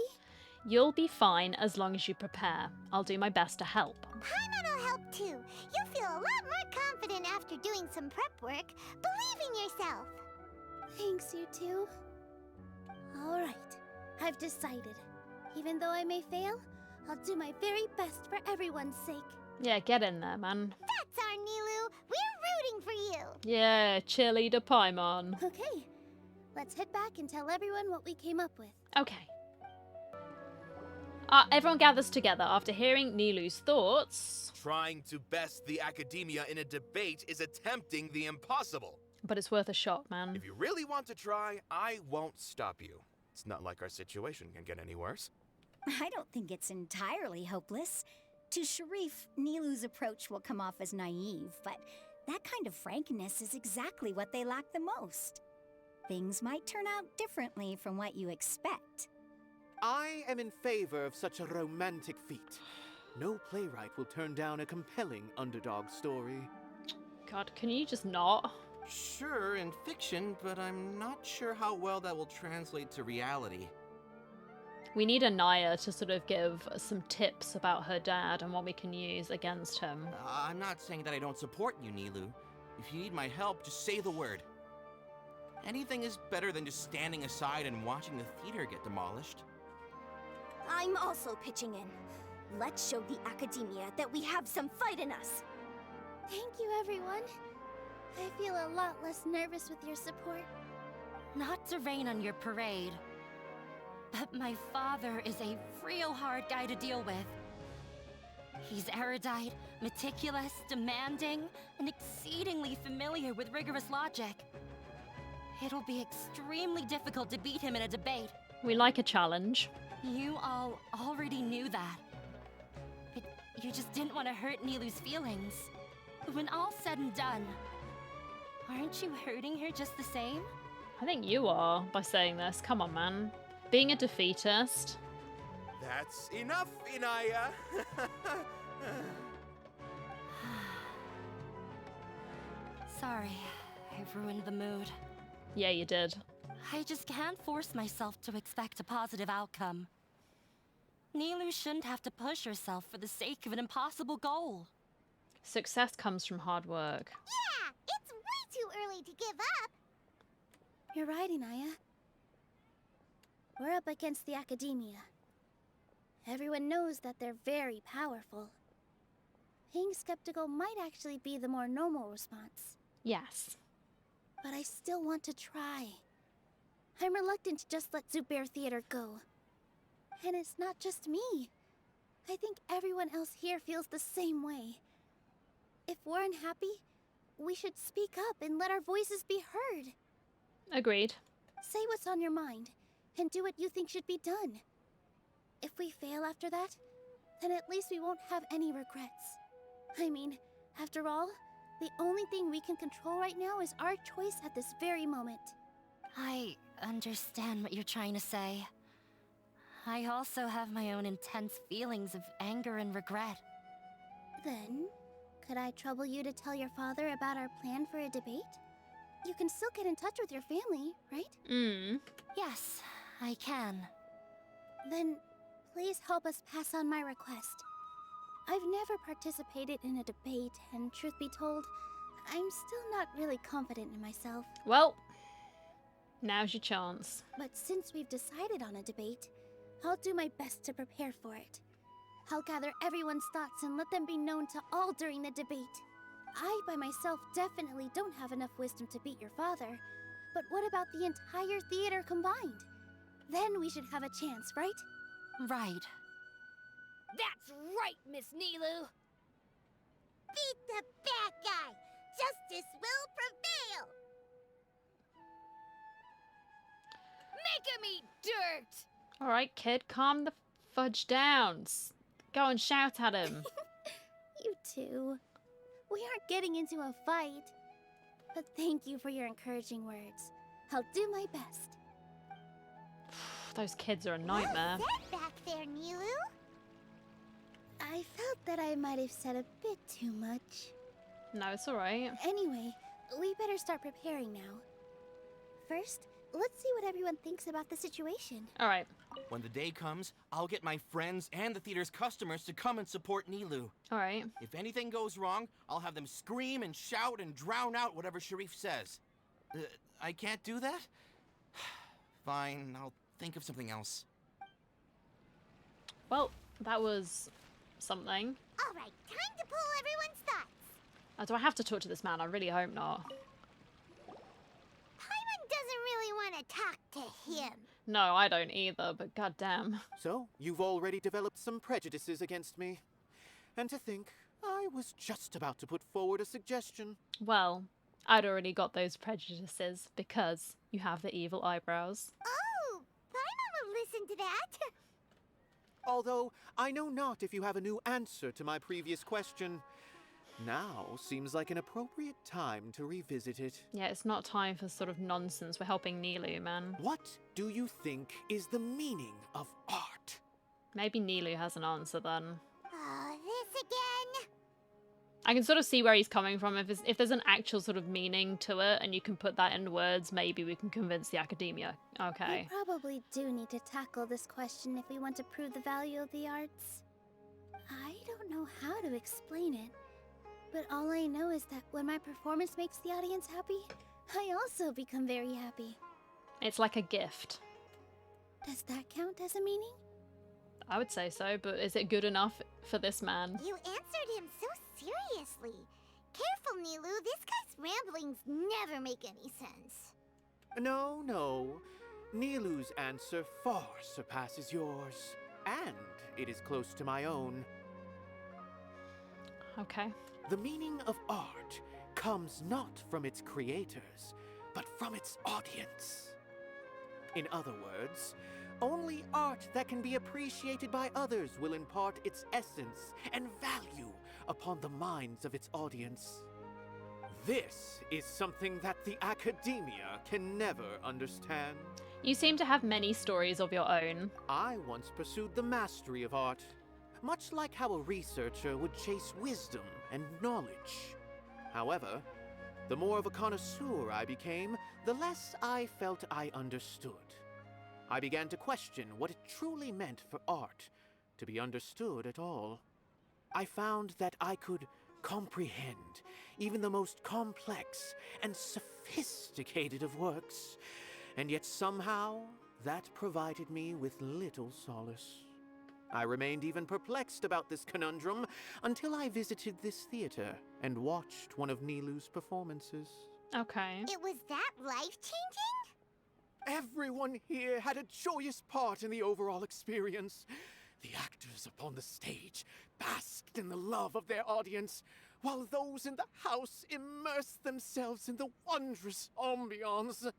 You'll be fine as long as you prepare. I'll do my best to help. Paimon will help too. You'll feel a lot more confident after doing some prep work. Believe in yourself. Thanks, you two. Alright, I've decided. Even though I may fail, I'll do my very best for everyone's sake. Yeah, get in there, man. That's our Nilou. We're rooting for you. Yeah, cheerleader Paimon. Okay, let's head back and tell everyone what we came up with. Okay. Everyone gathers together after hearing Nilou's thoughts. Trying to best the Akademiya in a debate is attempting the impossible. But it's worth a shot, man. If you really want to try, I won't stop you. It's not like our situation can get any worse. I don't think it's entirely hopeless. To Sharif, Nilou's approach will come off as naive, but that kind of frankness is exactly what they lack the most. Things might turn out differently from what you expect. I am in favor of such a romantic feat. No playwright will turn down a compelling underdog story. God, can you just not? Sure, in fiction, but I'm not sure how well that will translate to reality. We need Anaya to sort of give some tips about her dad and what we can use against him. I'm not saying that I don't support you, Nilou. If you need my help, just say the word. Anything is better than just standing aside and watching the theater get demolished. I'm also pitching in. Let's show the Akademiya that we have some fight in us. Thank you, everyone. I feel a lot less nervous with your support. Not to rain on your parade, but my father is a real hard guy to deal with. He's erudite, meticulous, demanding, and exceedingly familiar with rigorous logic. It'll be extremely difficult to beat him in a debate. We like a challenge. You all already knew that. But you just didn't want to hurt Nilou's feelings. When all's said and done, aren't you hurting her just the same? I think you are by saying this. Come on, man. Being a defeatist. That's enough, Inaya. Sorry, I ruined the mood. Yeah, you did. I just can't force myself to expect a positive outcome. Nilou shouldn't have to push herself for the sake of an impossible goal. Success comes from hard work. Yeah, it's way too early to give up. You're right, Inaya. We're up against the Akademiya. Everyone knows that they're very powerful. Being skeptical might actually be the more normal response. Yes. But I still want to try. I'm reluctant to just let Zubair Theater go. And it's not just me. I think everyone else here feels the same way. If we're unhappy, we should speak up and let our voices be heard. Agreed. Say what's on your mind, and do what you think should be done. If we fail after that, then at least we won't have any regrets. I mean, after all, the only thing we can control right now is our choice at this very moment. I understand what you're trying to say. I also have my own intense feelings of anger and regret. Then, could I trouble you to tell your father about our plan for a debate? You can still get in touch with your family, right? Yes, I can. Then, please help us pass on my request. I've never participated in a debate, and truth be told, I'm still not really confident in myself. Well, now's your chance. But since we've decided on a debate, I'll do my best to prepare for it. I'll gather everyone's thoughts and let them be known to all during the debate. I, by myself, definitely don't have enough wisdom to beat your father. But what about the entire theater combined? Then we should have a chance, right? Right. That's right, Miss Nilou! Beat the bad guy! Justice will prevail! Make him eat dirt! Alright, kid, calm the fudge down. Go and shout at him. You too. We aren't getting into a fight. But thank you for your encouraging words. I'll do my best. Those kids are a nightmare. Well said back there, Nilou. I felt that I might have said a bit too much. No, it's alright. Anyway, we better start preparing now. First, let's see what everyone thinks about the situation. Alright. When the day comes, I'll get my friends and the theater's customers to come and support Nilou. Alright. If anything goes wrong, I'll have them scream and shout and drown out whatever Sharif says. I can't do that? Fine, I'll think of something else. Well, that was something. Alright, time to pull everyone's thoughts. Do I have to talk to this man? I really hope not. Paimon doesn't really want to talk to him. No, I don't either, but goddamn. So, you've already developed some prejudices against me. And to think, I was just about to put forward a suggestion. Well, I'd already got those prejudices because you have the evil eyebrows. Oh, Paimon will listen to that. Although, I know not if you have a new answer to my previous question. Now seems like an appropriate time to revisit it. Yeah, it's not time for sort of nonsense. We're helping Nilou, man. What do you think is the meaning of art? Maybe Nilou has an answer then. Oh, this again? I can sort of see where he's coming from. If there's an actual sort of meaning to it and you can put that in words, maybe we can convince the Akademiya. Okay. We probably do need to tackle this question if we want to prove the value of the arts. I don't know how to explain it, but all I know is that when my performance makes the audience happy, I also become very happy. It's like a gift. Does that count as a meaning? I would say so, but is it good enough for this man? You answered him so seriously. Careful, Nilou. This guy's ramblings never make any sense. No, no. Nilou's answer far surpasses yours. And it is close to my own. Okay. The meaning of art comes not from its creators, but from its audience. In other words, only art that can be appreciated by others will impart its essence and value upon the minds of its audience. This is something that the Akademiya can never understand. You seem to have many stories of your own. I once pursued the mastery of art, much like how a researcher would chase wisdom and knowledge. However, the more of a connoisseur I became, the less I felt I understood. I began to question what it truly meant for art to be understood at all. I found that I could comprehend even the most complex and sophisticated of works, and yet somehow that provided me with little solace. I remained even perplexed about this conundrum until I visited this theater and watched one of Nilou's performances. Okay. It was that life-changing? Everyone here had a joyous part in the overall experience. The actors upon the stage basked in the love of their audience, while those in the house immersed themselves in the wondrous ambiance.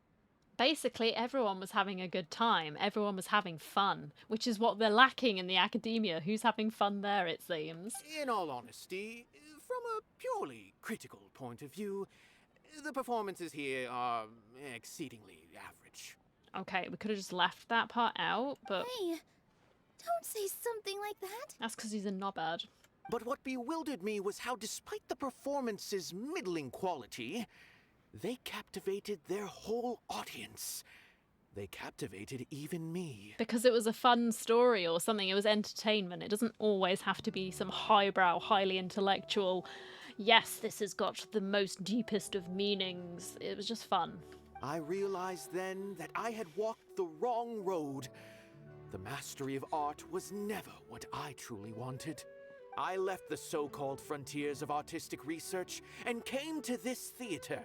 Basically, everyone was having a good time. Everyone was having fun, which is what they're lacking in the Akademiya. Who's having fun there, it seems? In all honesty, from a purely critical point of view, the performances here are exceedingly average. Okay, we could have just left that part out, but... Hey, don't say something like that. That's because he's a knobhead. But what bewildered me was how, despite the performance's middling quality, they captivated their whole audience. They captivated even me. Because it was a fun story or something. It was entertainment. It doesn't always have to be some highbrow, highly intellectual, yes, this has got the most deepest of meanings. It was just fun. I realized then that I had walked the wrong road. The mastery of art was never what I truly wanted. I left the so-called frontiers of artistic research and came to this theater.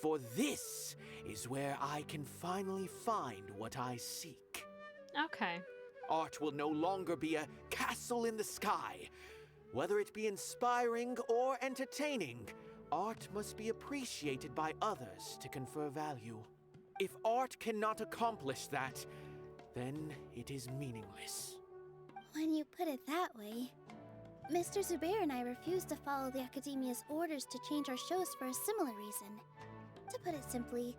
For this is where I can finally find what I seek. Okay. Art will no longer be a castle in the sky. Whether it be inspiring or entertaining, art must be appreciated by others to confer value. If art cannot accomplish that, then it is meaningless. When you put it that way, Mr. Zubair and I refused to follow the Akademiya's orders to change our shows for a similar reason. To put it simply,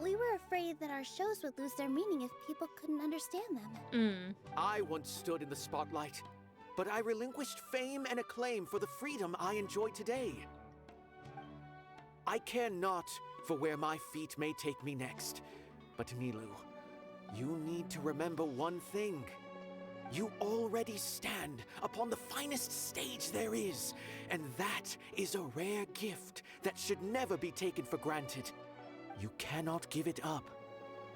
we were afraid that our shows would lose their meaning if people couldn't understand them. I once stood in the spotlight, but I relinquished fame and acclaim for the freedom I enjoy today. I care not for where my feet may take me next, but Nilou, you need to remember one thing. You already stand upon the finest stage there is, and that is a rare gift that should never be taken for granted. You cannot give it up,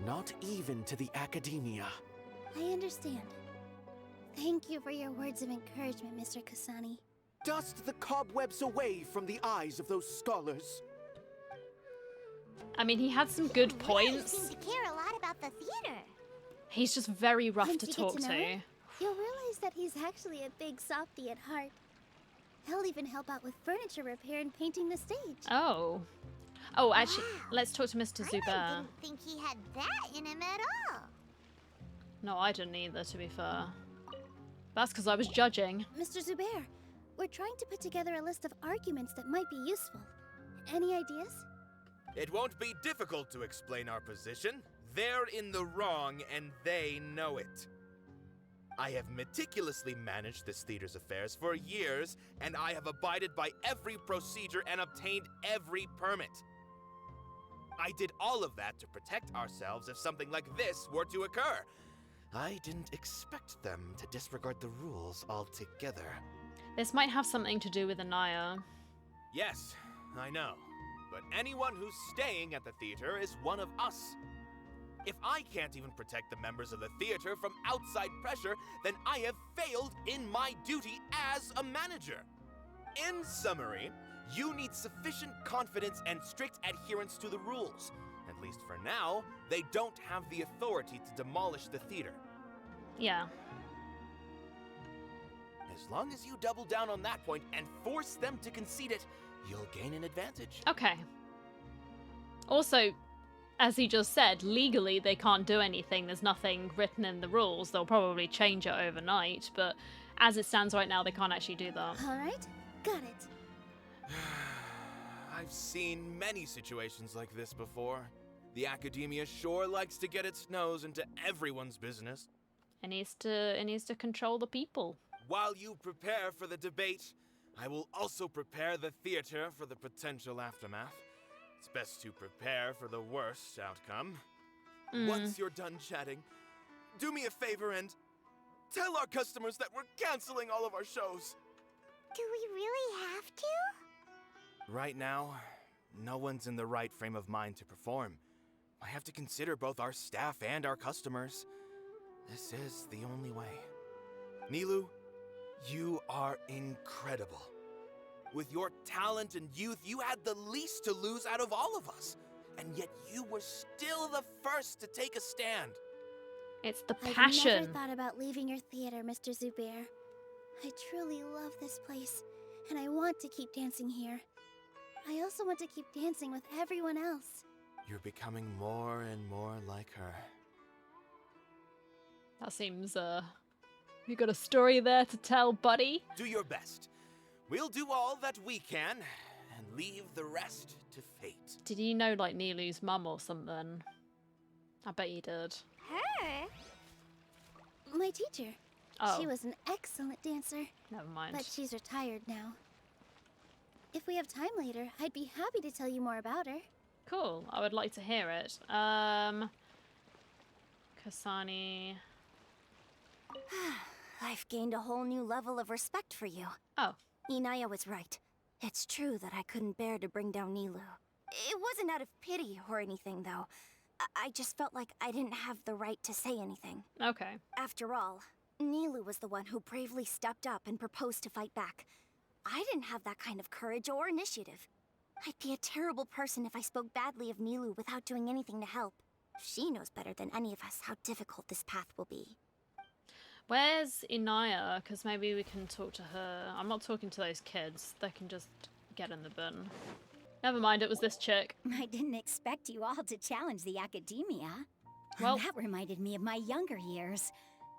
not even to the Akademiya. I understand. Thank you for your words of encouragement, Mr. Kasani. Dust the cobwebs away from the eyes of those scholars. I mean, he had some good He points. really seemed to care a lot about the theater. He's just very rough Once to you talk get to know to. him, you'll realize that he's actually a big softie at heart. He'll even help out with furniture repair and painting the stage. Oh. Oh, actually, let's talk to Mr. I Zubair. didn't think he had that in him at all. No, I didn't either, to be fair. That's because I was judging. Mr. Zubair, we're trying to put together a list of arguments that might be useful. Any ideas? It won't be difficult to explain our position. They're in the wrong, and they know it. I have meticulously managed this theater's affairs for years, and I have abided by every procedure and obtained every permit. I did all of that to protect ourselves if something like this were to occur. I didn't expect them to disregard the rules altogether. This might have something to do with Anaya. Yes, I know. But anyone who's staying at the theater is one of us. If I can't even protect the members of the theater from outside pressure, then I have failed in my duty as a manager. In summary, you need sufficient confidence and strict adherence to the rules. And least for now, they don't have the authority to demolish the theater. Yeah. As long as you double down on that point and force them to concede it, you'll gain an advantage. Okay. Also, as he just said, legally they can't do anything. There's nothing written in the rules. They'll probably change it overnight, but as it stands right now, they can't actually do that. All right, got it. I've seen many situations like this before. The Akademiya sure likes to get its nose into everyone's business. It needs to control the people. While you prepare for the debate, I will also prepare the theater for the potential aftermath. It's best to prepare for the worst outcome. Once you're done chatting, do me a favor and tell our customers that we're canceling all of our shows. Do we really have to? Right now, no one's in the right frame of mind to perform. I have to consider both our staff and our customers. This is the only way. Nilou, you are incredible. With your talent and youth, you had the least to lose out of all of us. And yet you were still the first to take a stand. It's the I've passion. never thought about leaving your theater, Mr. Zubair. I truly love this place, and I want to keep dancing here. I also want to keep dancing with everyone else. You're becoming more and more like her. That seems, you got a story there to tell, buddy? Do your best. We'll do all that we can, and leave the rest to fate. Did you know, like, Nilou's mum or something? I bet you did. Her? My teacher. Oh. She was an excellent dancer. Never mind. But she's retired now. If we have time later, I'd be happy to tell you more about her. Cool. I would like to hear it. Kasani. I've gained a whole new level of respect for you. Oh. Inaya was right. It's true that I couldn't bear to bring down Nilou. It wasn't out of pity or anything, though. I just felt like I didn't have the right to say anything. Okay. After all, Nilou was the one who bravely stepped up and proposed to fight back. I didn't have that kind of courage or initiative. I'd be a terrible person if I spoke badly of Nilou without doing anything to help. She knows better than any of us how difficult this path will be. Where's Inaya? Because maybe we can talk to her. I'm not talking to those kids. They can just get in the bin. Never mind, it was this chick. I didn't expect you all to challenge the Akademiya. Well, that reminded me of my younger years.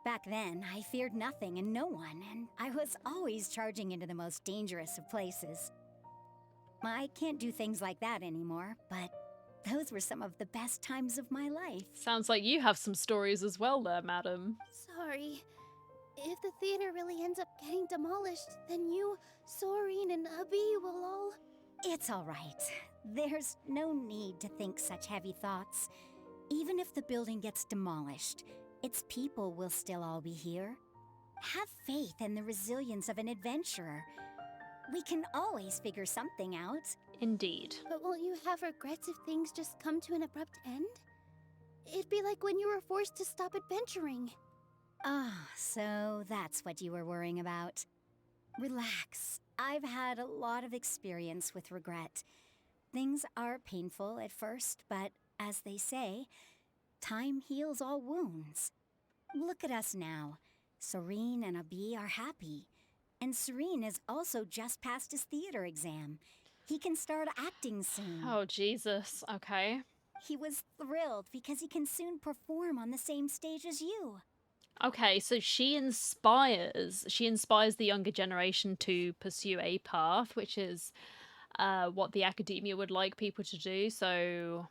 Back then, I feared nothing and no one, and I was always charging into the most dangerous of places. I can't do things like that anymore, but those were some of the best times of my life. Sounds like you have some stories as well there, madam. Sorry. If the theater really ends up getting demolished, then you, Sorin, and Abi will all... It's all right. There's no need to think such heavy thoughts. Even if the building gets demolished, its people will still all be here. Have faith in the resilience of an adventurer. We can always figure something out. Indeed. But won't you have regrets if things just come to an abrupt end? It'd be like when you were forced to stop adventuring. Ah, so that's what you were worrying about. Relax. I've had a lot of experience with regret. Things are painful at first, but as they say, time heals all wounds. Look at us now. Serene and Abi are happy. And Serene has also just passed his theater exam. He can start acting soon. Oh, Jesus. Okay. He was thrilled because he can soon perform on the same stage as you. Okay, so she inspires the younger generation to pursue a path, which is what the Akademiya would like people to do. So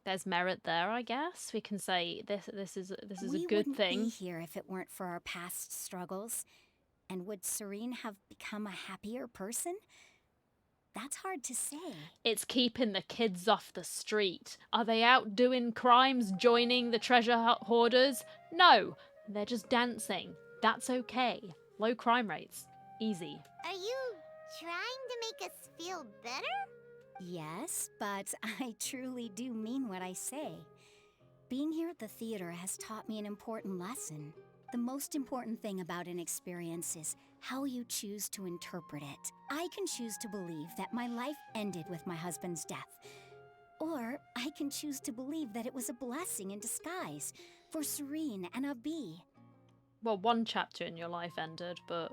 there's merit there, I guess. We can say this is a good thing. We wouldn't be here if it weren't for our past struggles. And would Serene have become a happier person? That's hard to say. It's keeping the kids off the street. Are they out doing crimes, joining the treasure hoarders? No, they're just dancing. That's okay. Low crime rates. Easy. Are you trying to make us feel better? Yes, but I truly do mean what I say. Being here at the theater has taught me an important lesson. The most important thing about an experience is how you choose to interpret it. I can choose to believe that my life ended with my husband's death. Or I can choose to believe that it was a blessing in disguise for Serene and Abi. Well, one chapter in your life ended, but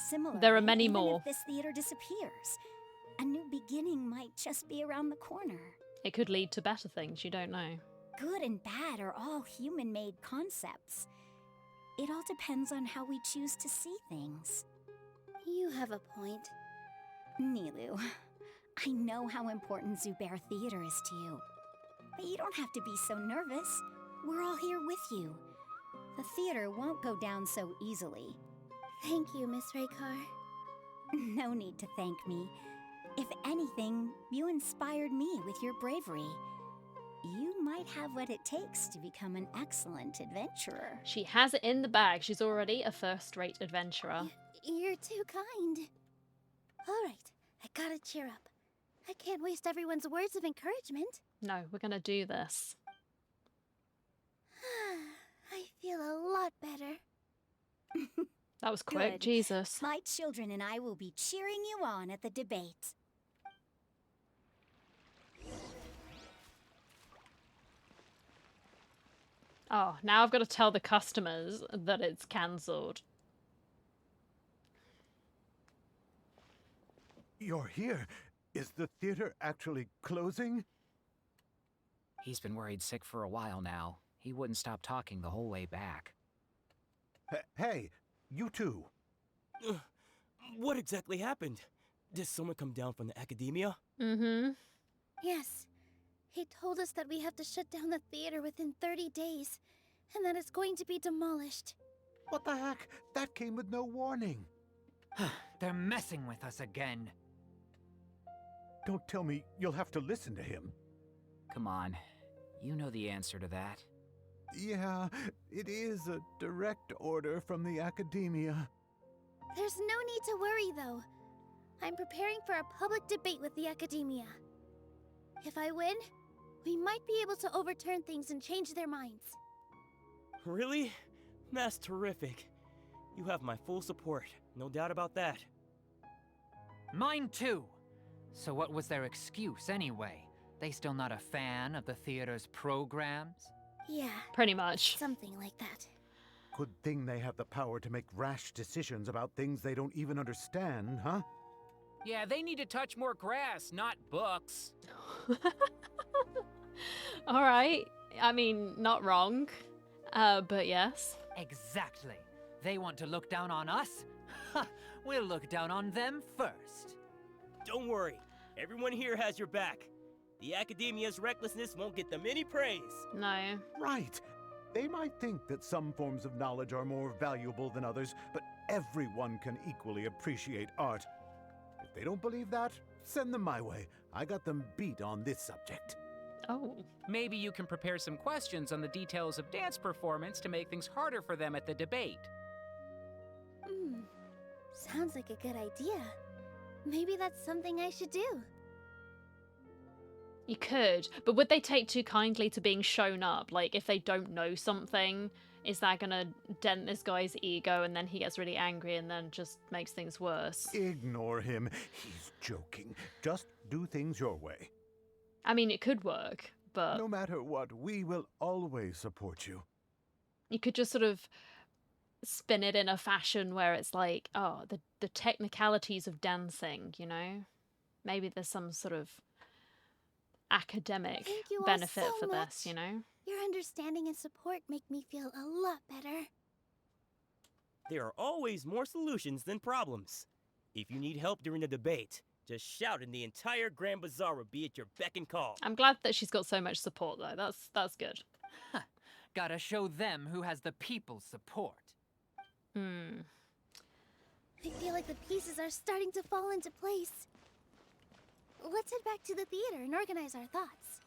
Similarly, there are many even more. if this theater disappears, a new beginning might just be around the corner. It could lead to better things, you don't know. Good and bad are all human-made concepts. It all depends on how we choose to see things. You have a point. Nilou, I know how important Zubair Theater is to you. But you don't have to be so nervous. We're all here with you. The theater won't go down so easily. Thank you, Miss Raykar. No need to thank me. If anything, you inspired me with your bravery. You might have what it takes to become an excellent adventurer. She has it in the bag. She's already a first-rate adventurer. You're too kind. All right, I gotta cheer up. I can't waste everyone's words of encouragement. No, we're gonna do this. I feel a lot better. That was quick, Good. Jesus. My children and I will be cheering you on at the debate. Oh, now I've got to tell the customers that it's cancelled. You're here. Is the theater actually closing? He's been worried sick for a while now. He wouldn't stop talking the whole way back. Hey, you two. What exactly happened? Did someone come down from the Akademiya? Mm-hmm. Yes. He told us that we have to shut down the theater within 30 days, and that it's going to be demolished. What the heck? That came with no warning. They're messing with us again. Don't tell me you'll have to listen to him. Come on. You know the answer to that. Yeah, it is a direct order from the Akademiya. There's no need to worry, though. I'm preparing for a public debate with the Akademiya. If I win, we might be able to overturn things and change their minds. Really? That's terrific. You have my full support, no doubt about that. Mine too. So what was their excuse anyway? They still not a fan of the theater's programs? Yeah. Pretty much. Something like that. Good thing they have the power to make rash decisions about things they don't even understand, huh? Yeah, they need to touch more grass, not books. All right. I mean, not wrong. But yes. Exactly. They want to look down on us? We'll look down on them first. Don't worry. Everyone here has your back. The Akademiya's recklessness won't get them any praise. No. Right. They might think that some forms of knowledge are more valuable than others, but everyone can equally appreciate art. If they don't believe that, send them my way. I got them beat on this subject. Oh. Maybe you can prepare some questions on the details of dance performance to make things harder for them at the debate. Sounds like a good idea. Maybe that's something I should do. You could, but would they take too kindly to being shown up? Like, if they don't know something, is that gonna dent this guy's ego and then he gets really angry and then just makes things worse? Ignore him. He's joking. Just do things your way. I mean, it could work, but... No matter what, we will always support you. You could just sort of spin it in a fashion where it's like, oh, the technicalities of dancing, you know? Maybe there's some sort of academic Thank you all benefit so for much. this, you know? Your understanding and support make me feel a lot better. There are always more solutions than problems. If you need help during the debate, just shout and the entire Grand Bazaar will be at your beck and call. I'm glad that she's got so much support, though. That's good. Gotta show them who has the people's support. I feel like the pieces are starting to fall into place. Let's head back to the theater and organize our thoughts.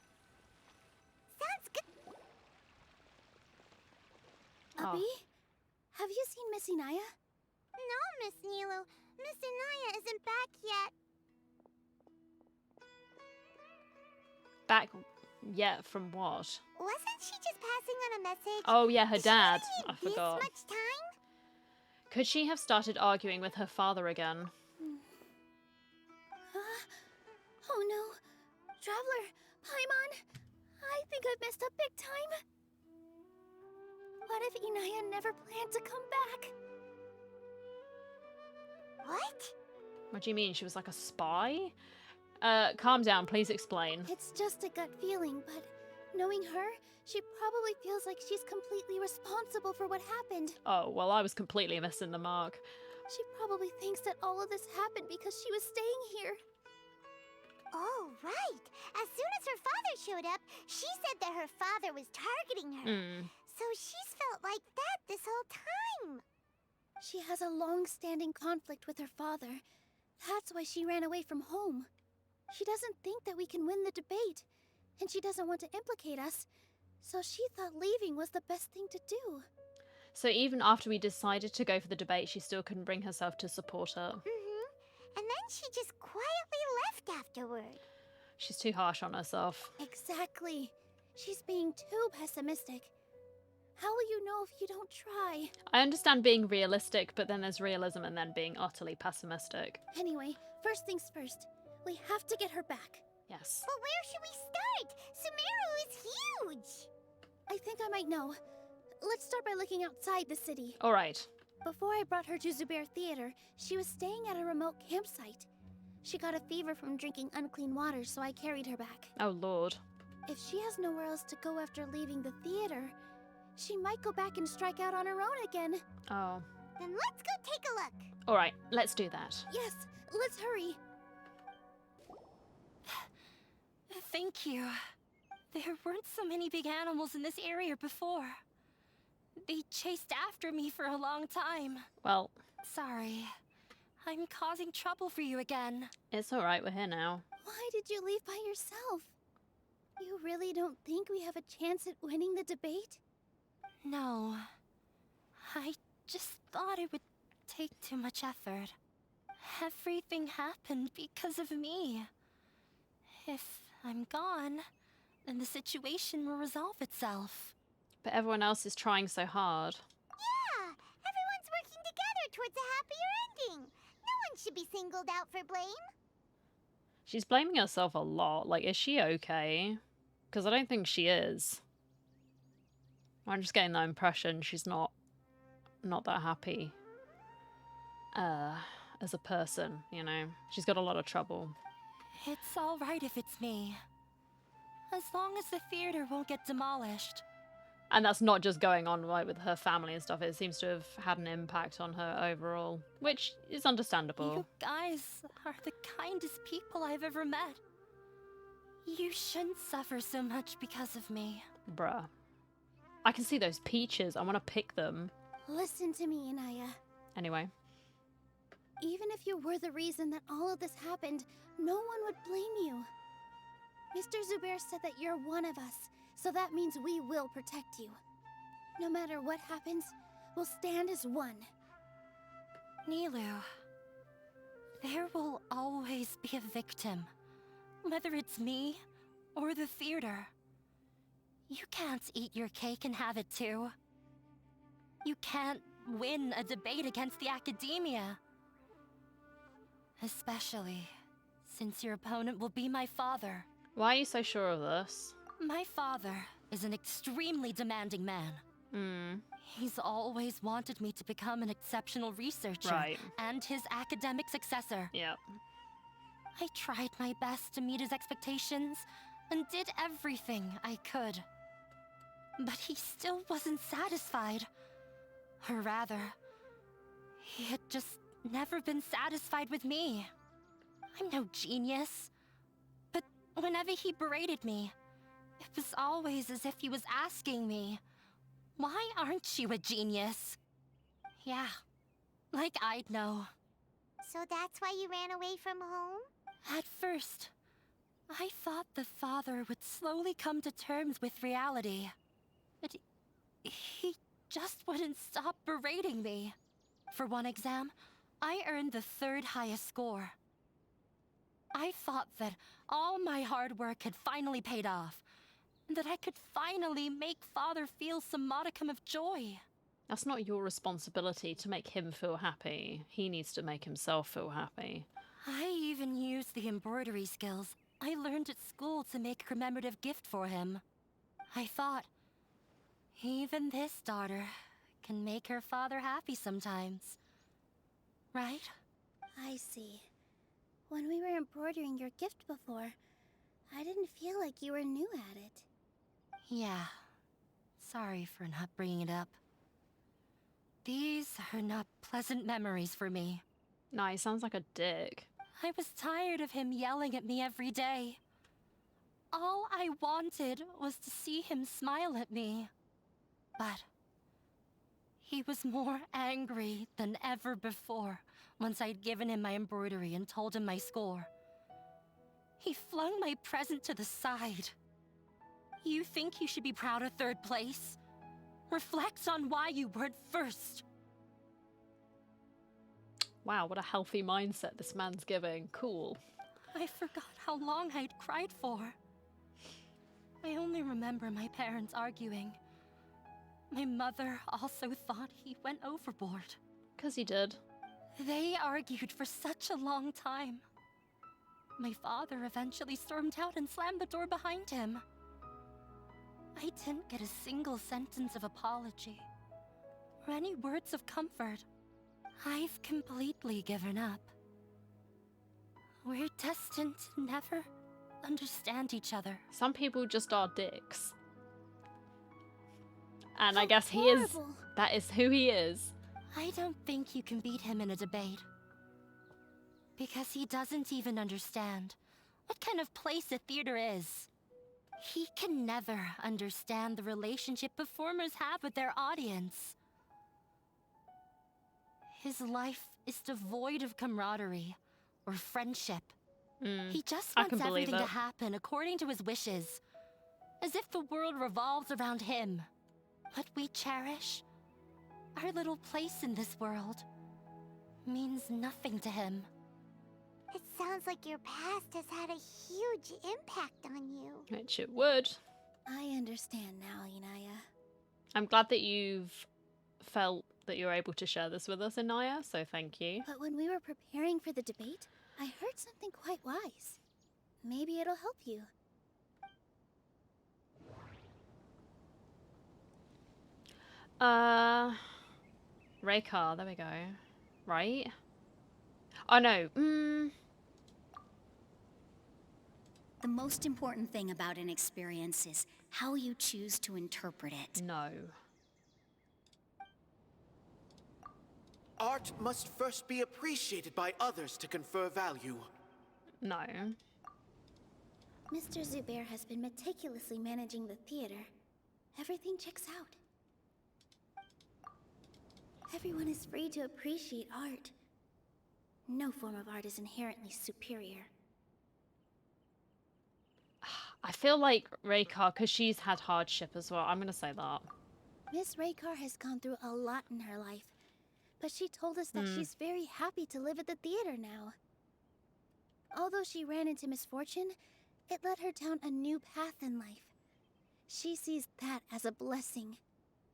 Sounds good. Abi, have you seen Miss Inaya? No, Miss Nilou. Miss Inaya isn't back yet. Back yet from what? Wasn't she just passing on a message? Oh, yeah, her dad. I This forgot. much time? Could she have started arguing with her father again? Oh no! Traveler, Paimon, I think I've messed up big time. What if Inaya never planned to come back? What? What do you mean? She was like a spy? Calm down, please explain. It's just a gut feeling, but knowing her, she probably feels like she's completely responsible for what happened. Oh, well, I was completely missing the mark. She probably thinks that all of this happened because she was staying here. Oh, right. As soon as her father showed up, she said that her father was targeting her. So she's felt like that this whole time. She has a long-standing conflict with her father. That's why she ran away from home. She doesn't think that we can win the debate, and she doesn't want to implicate us, so she thought leaving was the best thing to do. So even after we decided to go for the debate, she still couldn't bring herself to support her. And then she just quietly left afterward. She's too harsh on herself. Exactly. She's being too pessimistic. How will you know if you don't try? I understand being realistic, but then there's realism and then being utterly pessimistic. Anyway, first things first. We have to get her back. Yes. But where should we start? Sumeru is huge. I think I might know. Let's start by looking outside the city. All right. Before I brought her to Zubair Theater, she was staying at a remote campsite. She got a fever from drinking unclean water, so I carried her back. Oh, Lord. If she has nowhere else to go after leaving the theater, she might go back and strike out on her own again. Oh. Then let's go take a look. All right, let's do that. Yes, let's hurry. Thank you. There weren't so many big animals in this area before. They chased after me for a long time. Well... Sorry. I'm causing trouble for you again. It's all right, we're here now. Why did you leave by yourself? You really don't think we have a chance at winning the debate? No. I just thought it would take too much effort. Everything happened because of me. If I'm gone, then the situation will resolve itself. But everyone else is trying so hard. Yeah, everyone's working together towards a happier ending. No one should be singled out for blame. She's blaming herself a lot. Like, is she okay? Because I don't think she is. I'm just getting that impression she's not that happy as a person, you know? She's got a lot of trouble. It's all right if it's me. As long as the theater won't get demolished. And that's not just going on like with her family and stuff. It seems to have had an impact on her overall, which is understandable. You guys are the kindest people I've ever met. You shouldn't suffer so much because of me. Bruh. I can see those peaches. I want to pick them. Listen to me, Inaya. Anyway. Even if you were the reason that all of this happened, no one would blame you. Mr. Zubair said that you're one of us, so that means we will protect you. No matter what happens, we'll stand as one. Nilou, there will always be a victim, whether it's me or the theater. You can't eat your cake and have it too. You can't win a debate against the Akademiya. Especially since your opponent will be my father. Why are you so sure of this? My father is an extremely demanding man. He's always wanted me to become an exceptional researcher and his academic successor. Yep. I tried my best to meet his expectations and did everything I could. But he still wasn't satisfied. Or rather, he had just never been satisfied with me. I'm no genius. But whenever he berated me, it was always as if he was asking me, why aren't you a genius? Yeah, like I'd know. So that's why you ran away from home? At first, I thought the father would slowly come to terms with reality. But he just wouldn't stop berating me. For one exam, I earned the 3rd highest score. I thought that all my hard work had finally paid off, and that I could finally make Father feel some modicum of joy. That's not your responsibility to make him feel happy. He needs to make himself feel happy. I even used the embroidery skills I learned at school to make a commemorative gift for him. I thought, even this daughter can make her father happy sometimes. Right? I see. When we were embroidering your gift before, I didn't feel like you were new at it. Yeah. Sorry for not bringing it up. These are not pleasant memories for me. No, he sounds like a dick. I was tired of him yelling at me every day. All I wanted was to see him smile at me. But he was more angry than ever before once I'd given him my embroidery and told him my score. He flung my present to the side. You think you should be proud of third place? Reflect on why you weren't first. Wow, what a healthy mindset this man's giving. Cool. I forgot how long I'd cried for. I only remember my parents arguing. My mother also thought he went overboard. 'Cause he did. They argued for such a long time. My father eventually stormed out and slammed the door behind him. I didn't get a single sentence of apology or any words of comfort. I've completely given up. We're destined to never understand each other. Some people just are dicks. And I guess he is. That is who he is. I don't think you can beat him in a debate. Because he doesn't even understand what kind of place a theater is. He can never understand the relationship performers have with their audience. His life is devoid of camaraderie or friendship. He just wants everything to happen according to his wishes, as if the world revolves around him. What we cherish, our little place in this world, means nothing to him. It sounds like your past has had a huge impact on you. Which it would. I understand now, Inaya. I'm glad that you've felt that you're able to share this with us, Inaya, so thank you. But when we were preparing for the debate, I heard something quite wise. Maybe it'll help you. Raykar, there we go. Right? Oh no. The most important thing about an experience is how you choose to interpret it. No. Art must first be appreciated by others to confer value. No. Mr. Zubair has been meticulously managing the theater. Everything checks out. Everyone is free to appreciate art. No form of art is inherently superior. I feel like Raykar, because she's had hardship as well, I'm going to say that. Miss Raykar has gone through a lot in her life, but she told us that she's very happy to live at the theater now. Although she ran into misfortune, it led her down a new path in life. She sees that as a blessing.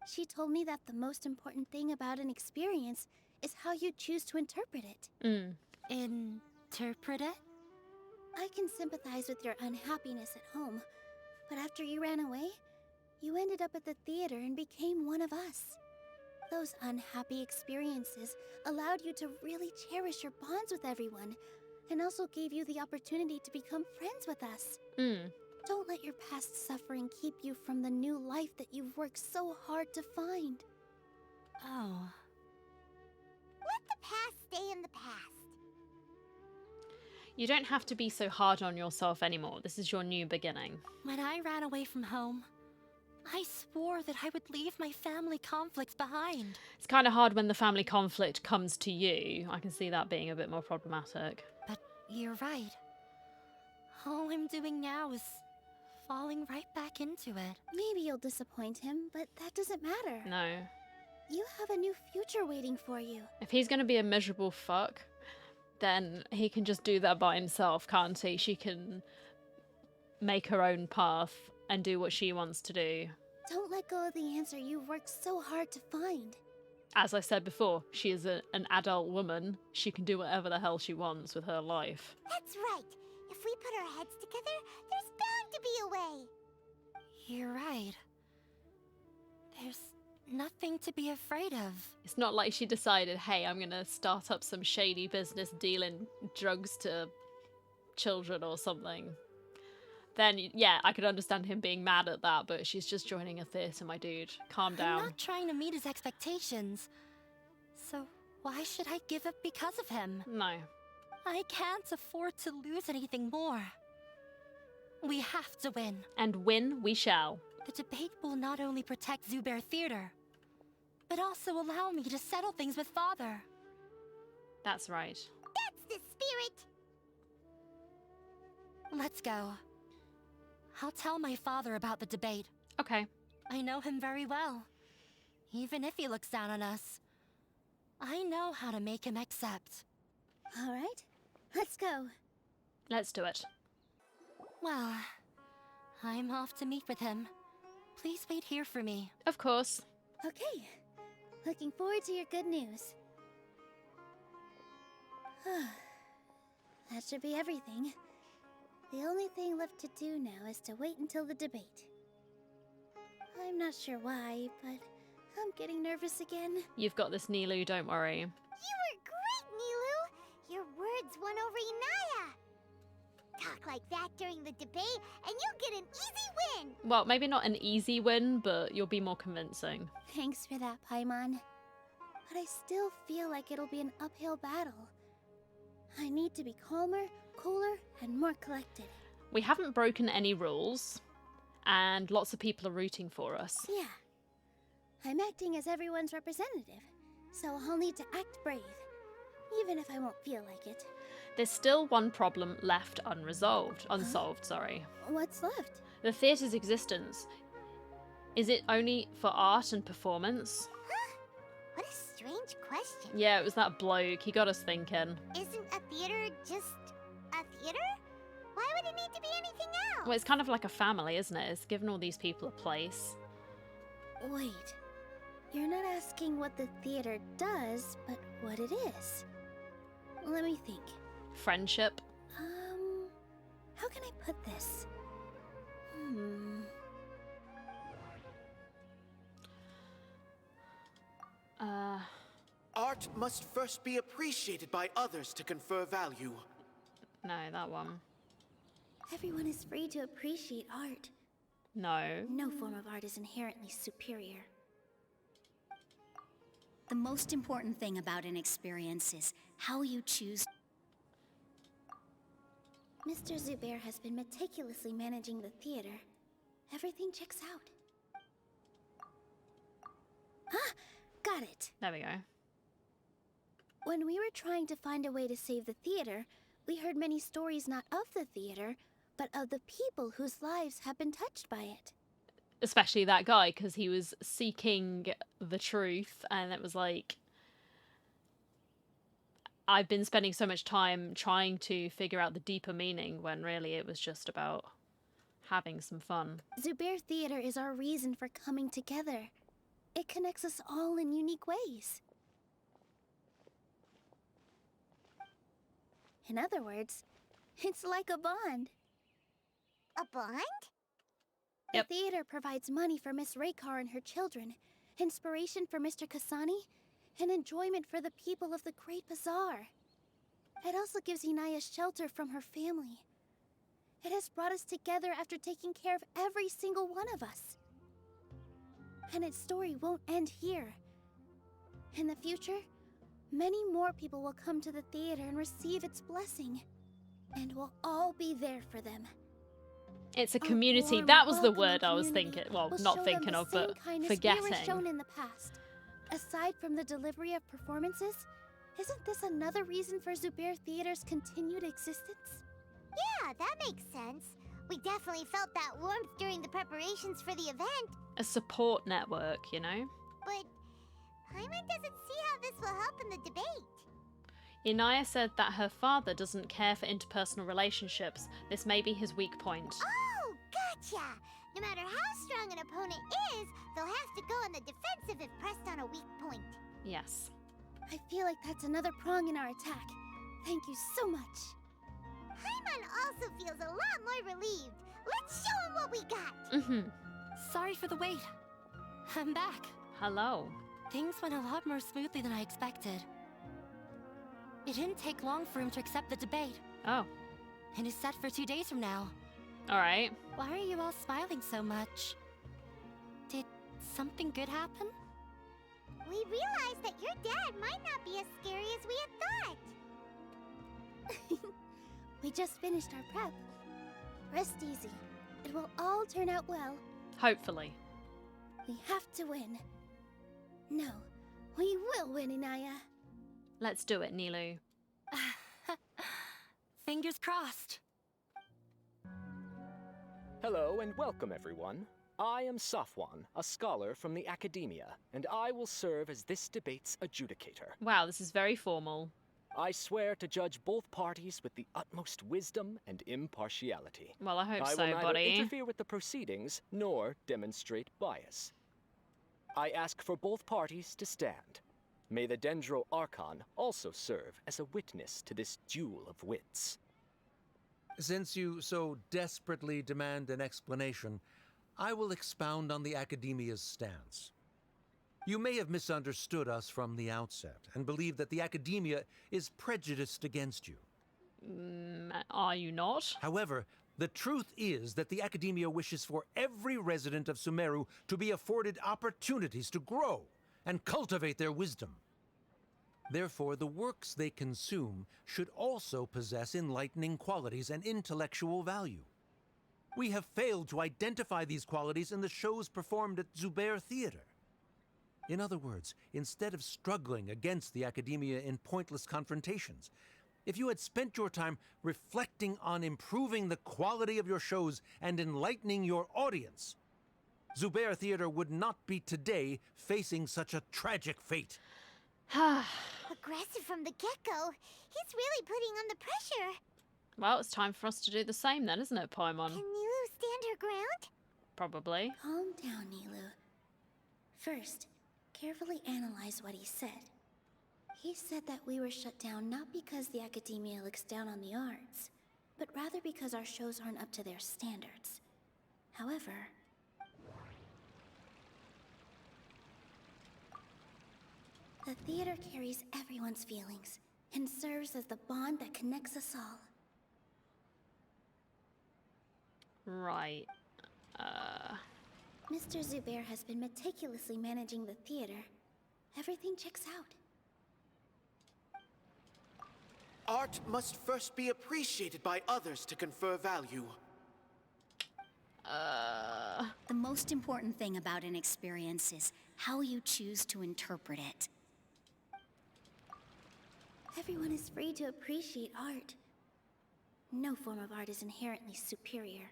She told me that the most important thing about an experience is how you choose to interpret it. Interpret it? I can sympathize with your unhappiness at home, but after you ran away, you ended up at the theater and became one of us. Those unhappy experiences allowed you to really cherish your bonds with everyone, and also gave you the opportunity to become friends with us. Don't let your past suffering keep you from the new life that you've worked so hard to find. Oh. Let the past stay in the past. You don't have to be so hard on yourself anymore. This is your new beginning. When I ran away from home, I swore that I would leave my family conflicts behind. It's kind of hard when the family conflict comes to you. I can see that being a bit more problematic. But you're right. All I'm doing now is falling right back into it. Maybe you'll disappoint him, but that doesn't matter. No. You have a new future waiting for you. If he's going to be a miserable fuck, then he can just do that by himself, can't he? She can make her own path and do what she wants to do. Don't let go of the answer you've worked so hard to find. As I said before, she is an adult woman. She can do whatever the hell she wants with her life. That's right. If if we put our heads together, there's bound to be a way. You're right. There's nothing to be afraid of. It's not like she decided, hey, I'm gonna start up some shady business dealing drugs to children or something. Then, yeah, I could understand him being mad at that, but she's just joining a theatre, my dude. Calm down. I'm not trying to meet his expectations. So why should I give up because of him? No. I can't afford to lose anything more. We have to win. And win we shall. The debate will not only protect Zubair Theater, but also allow me to settle things with Father. That's right. That's the spirit! Let's go. I'll tell my father about the debate. Okay. I know him very well. Even if he looks down on us, I know how to make him accept. All right, let's go. Let's do it. Well, I'm off to meet with him. Please wait here for me. Of course. Okay, looking forward to your good news. That should be everything. The only thing left to do now is to wait until the debate. I'm not sure why, but I'm getting nervous again. You've got this, Nilou, don't worry. You were great, Nilou! Your words won over Inaya. Talk like that during the debate, and you'll get an easy win! Well, maybe not an easy win, but you'll be more convincing. Thanks for that, Paimon. But I still feel like it'll be an uphill battle. I need to be calmer, cooler, and more collected. We haven't broken any rules, and lots of people are rooting for us. Yeah. I'm acting as everyone's representative, so I'll need to act brave, even if I won't feel like it. There's still one problem left unsolved, sorry. What's left? The theatre's existence. Is it only for art and performance? Huh? What a strange question. Yeah, it was that bloke. He got us thinking. Isn't a theater just a theater? Why would it need to be anything else? Well, it's kind of like a family, isn't it? It's given all these people a place. Wait. You're not asking what the theater does, but what it is. Let me think. Friendship. How can I put this? Art must first be appreciated by others to confer value. No, that one. Everyone is free to appreciate art. No. No form of art is inherently superior. The most important thing about an experience is how you choose. Mr. Zubair has been meticulously managing the theater. Everything checks out. Ah! Got it! There we go. When we were trying to find a way to save the theater, we heard many stories not of the theater, but of the people whose lives have been touched by it. Especially that guy, because he was seeking the truth, and it was like, I've been spending so much time trying to figure out the deeper meaning, when really it was just about having some fun. Zubair Theater is our reason for coming together. It connects us all in unique ways. In other words, it's like a bond. A bond? Yep. The theater provides money for Miss Raykar and her children, inspiration for Mr. Kasani, and enjoyment for the people of the Great Bazaar. It also gives Inaya shelter from her family. It has brought us together after taking care of every single one of us. And its story won't end here. In the future, many more people will come to the theater and receive its blessing. And we'll all be there for them. It's a community. warm, That was the welcoming word I was community thinking. Well, will not show thinking them of, the same but kindness we forgetting. were shown in the past. Aside from the delivery of performances, isn't this another reason for Zubair Theater's continued existence? Yeah, that makes sense. We definitely felt that warmth during the preparations for the event. A support network, you know? But Paimon doesn't see how this will help in the debate. Inaya said that her father doesn't care for interpersonal relationships. This may be his weak point. Oh, gotcha! No matter how strong an opponent is, they'll have to go on the defensive if pressed on a weak point. Yes. I feel like that's another prong in our attack. Thank you so much. Paimon also feels a lot more relieved. Let's show him what we got. Mm-hmm. Sorry for the wait. I'm back. Hello. Things went a lot more smoothly than I expected. It didn't take long for him to accept the debate. Oh. And it's set for 2 days from now. All right. Why are you all smiling so much? Did something good happen? We realized that your dad might not be as scary as we had thought. We just finished our prep. Rest easy. It will all turn out well. Hopefully. We have to win. No, we will win, Inaya. Let's do it, Nilou. Fingers crossed. Hello and welcome, everyone. I am Safwan, a scholar from the Akademiya, and I will serve as this debate's adjudicator. Wow, this is very formal. I swear to judge both parties with the utmost wisdom and impartiality. Well, I hope I so, will neither buddy. interfere with the proceedings nor demonstrate bias. I ask for both parties to stand. May the Dendro Archon also serve as a witness to this duel of wits. Since you so desperately demand an explanation, I will expound on the Akademiya's stance. You may have misunderstood us from the outset and believe that the Akademiya is prejudiced against you. Are you not? However, the truth is that the Akademiya wishes for every resident of Sumeru to be afforded opportunities to grow and cultivate their wisdom. Therefore, the works they consume should also possess enlightening qualities and intellectual value. We have failed to identify these qualities in the shows performed at Zubair Theater. In other words, instead of struggling against the Akademiya in pointless confrontations, if you had spent your time reflecting on improving the quality of your shows and enlightening your audience, Zubair Theater would not be today facing such a tragic fate. Aggressive from the get-go. He's really putting on the pressure. Well, it's time for us to do the same then, isn't it, Paimon? Can Nilou stand her ground? Probably. Calm down, Nilou. First, carefully analyze what he said. He said that we were shut down not because the Akademiya looks down on the arts, but rather because our shows aren't up to their standards. However, the theater carries everyone's feelings and serves as the bond that connects us all. Right. Mr. Zubair has been meticulously managing the theater. Everything checks out. Art must first be appreciated by others to confer value. The most important thing about an experience is how you choose to interpret it. Everyone is free to appreciate art. No form of art is inherently superior.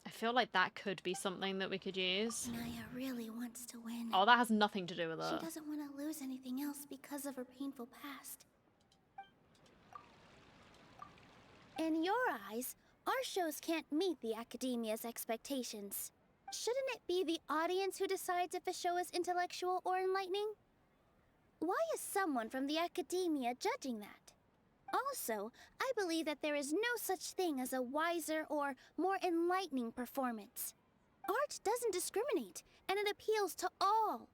I feel like that could be something that we could use. Naya really wants to win. Oh, that has nothing to do with it. She doesn't want to lose anything else because of her painful past. In your eyes, our shows can't meet the Akademiya's expectations. Shouldn't it be the audience who decides if a show is intellectual or enlightening? Why is someone from the Akademiya judging that? Also, I believe that there is no such thing as a wiser or more enlightening performance. Art doesn't discriminate, and it appeals to all.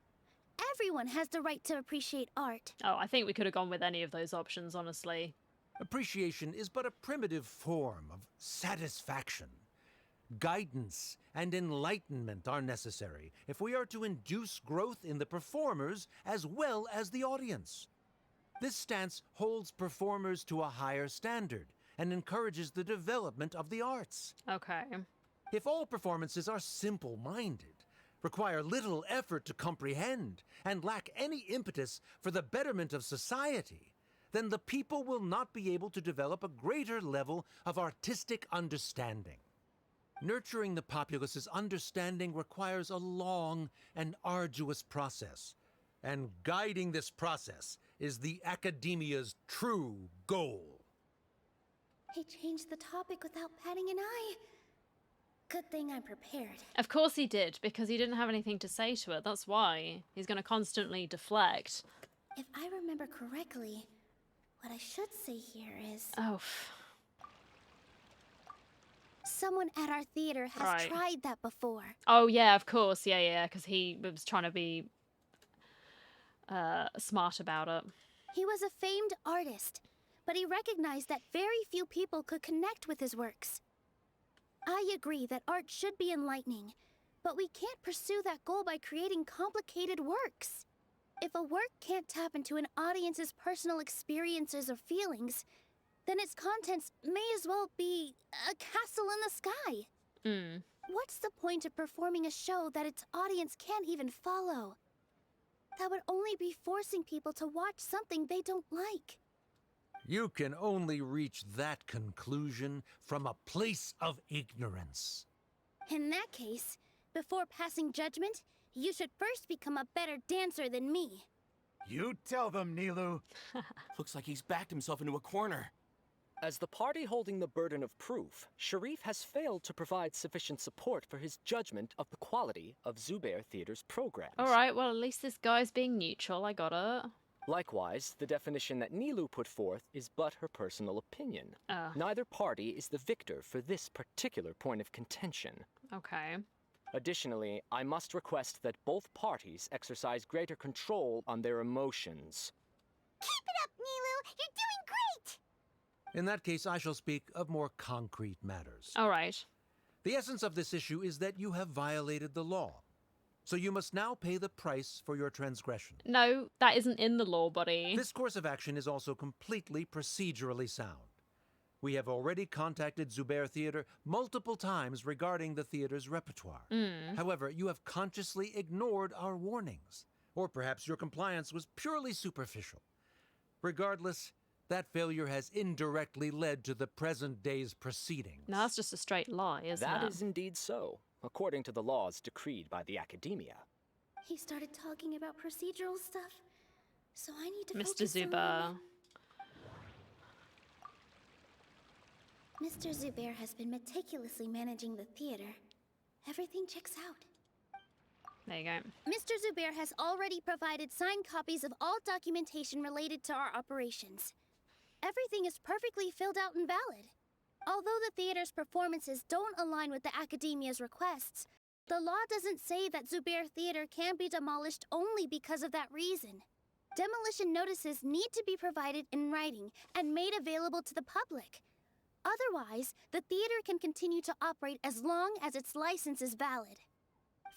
Everyone has the right to appreciate art. Oh, I think we could have gone with any of those options, honestly. Appreciation is but a primitive form of satisfaction. Guidance and enlightenment are necessary if we are to induce growth in the performers as well as the audience. This stance holds performers to a higher standard and encourages the development of the arts. Okay. If all performances are simple-minded, require little effort to comprehend, and lack any impetus for the betterment of society, then the people will not be able to develop a greater level of artistic understanding. Nurturing the populace's understanding requires a long and arduous process, and guiding this process is the Akademiya's true goal. He changed the topic without batting an eye. Good thing I'm prepared. Of course he did, because he didn't have anything to say to it. That's why. He's going to constantly deflect. If I remember correctly, What I should say here is... Oh. Someone at our theater has tried that before. Oh, yeah, of course. Yeah, because he was trying to be smart about it. He was a famed artist, but he recognized that very few people could connect with his works. I agree that art should be enlightening, but we can't pursue that goal by creating complicated works. If a work can't tap into an audience's personal experiences or feelings, then its contents may as well be a castle in the sky. What's the point of performing a show that its audience can't even follow? That would only be forcing people to watch something they don't like. You can only reach that conclusion from a place of ignorance. In that case, before passing judgment, you should first become a better dancer than me. You tell them, Nilou. Looks like he's backed himself into a corner. As the party holding the burden of proof, Sharif has failed to provide sufficient support for his judgment of the quality of Zubair Theater's programs. Alright, well, at least this guy's being neutral. I got it. Likewise, the definition that Nilou put forth is but her personal opinion. Neither party is the victor for this particular point of contention. Okay. Additionally, I must request that both parties exercise greater control on their emotions. Keep it up, Nilou! You're doing great! In that case, I shall speak of more concrete matters. All right. The essence of this issue is that you have violated the law. So you must now pay the price for your transgression. No, that isn't in the law, buddy. This course of action is also completely procedurally sound. We have already contacted Zubair Theater multiple times regarding the theater's repertoire. However, you have consciously ignored our warnings. Or perhaps your compliance was purely superficial. Regardless, that failure has indirectly led to the present day's proceedings. No, that's just a straight lie, isn't it? That is indeed so, according to the laws decreed by the Akademiya. He started talking about procedural stuff, so I need to Mr. focus Zubair. on... Mr. Zubair has been meticulously managing the theater. Everything checks out. There you go. Mr. Zubair has already provided signed copies of all documentation related to our operations. Everything is perfectly filled out and valid. Although the theater's performances don't align with the Akademiya's requests, the law doesn't say that Zubair Theater can be demolished only because of that reason. Demolition notices need to be provided in writing and made available to the public. Otherwise, the theater can continue to operate as long as its license is valid.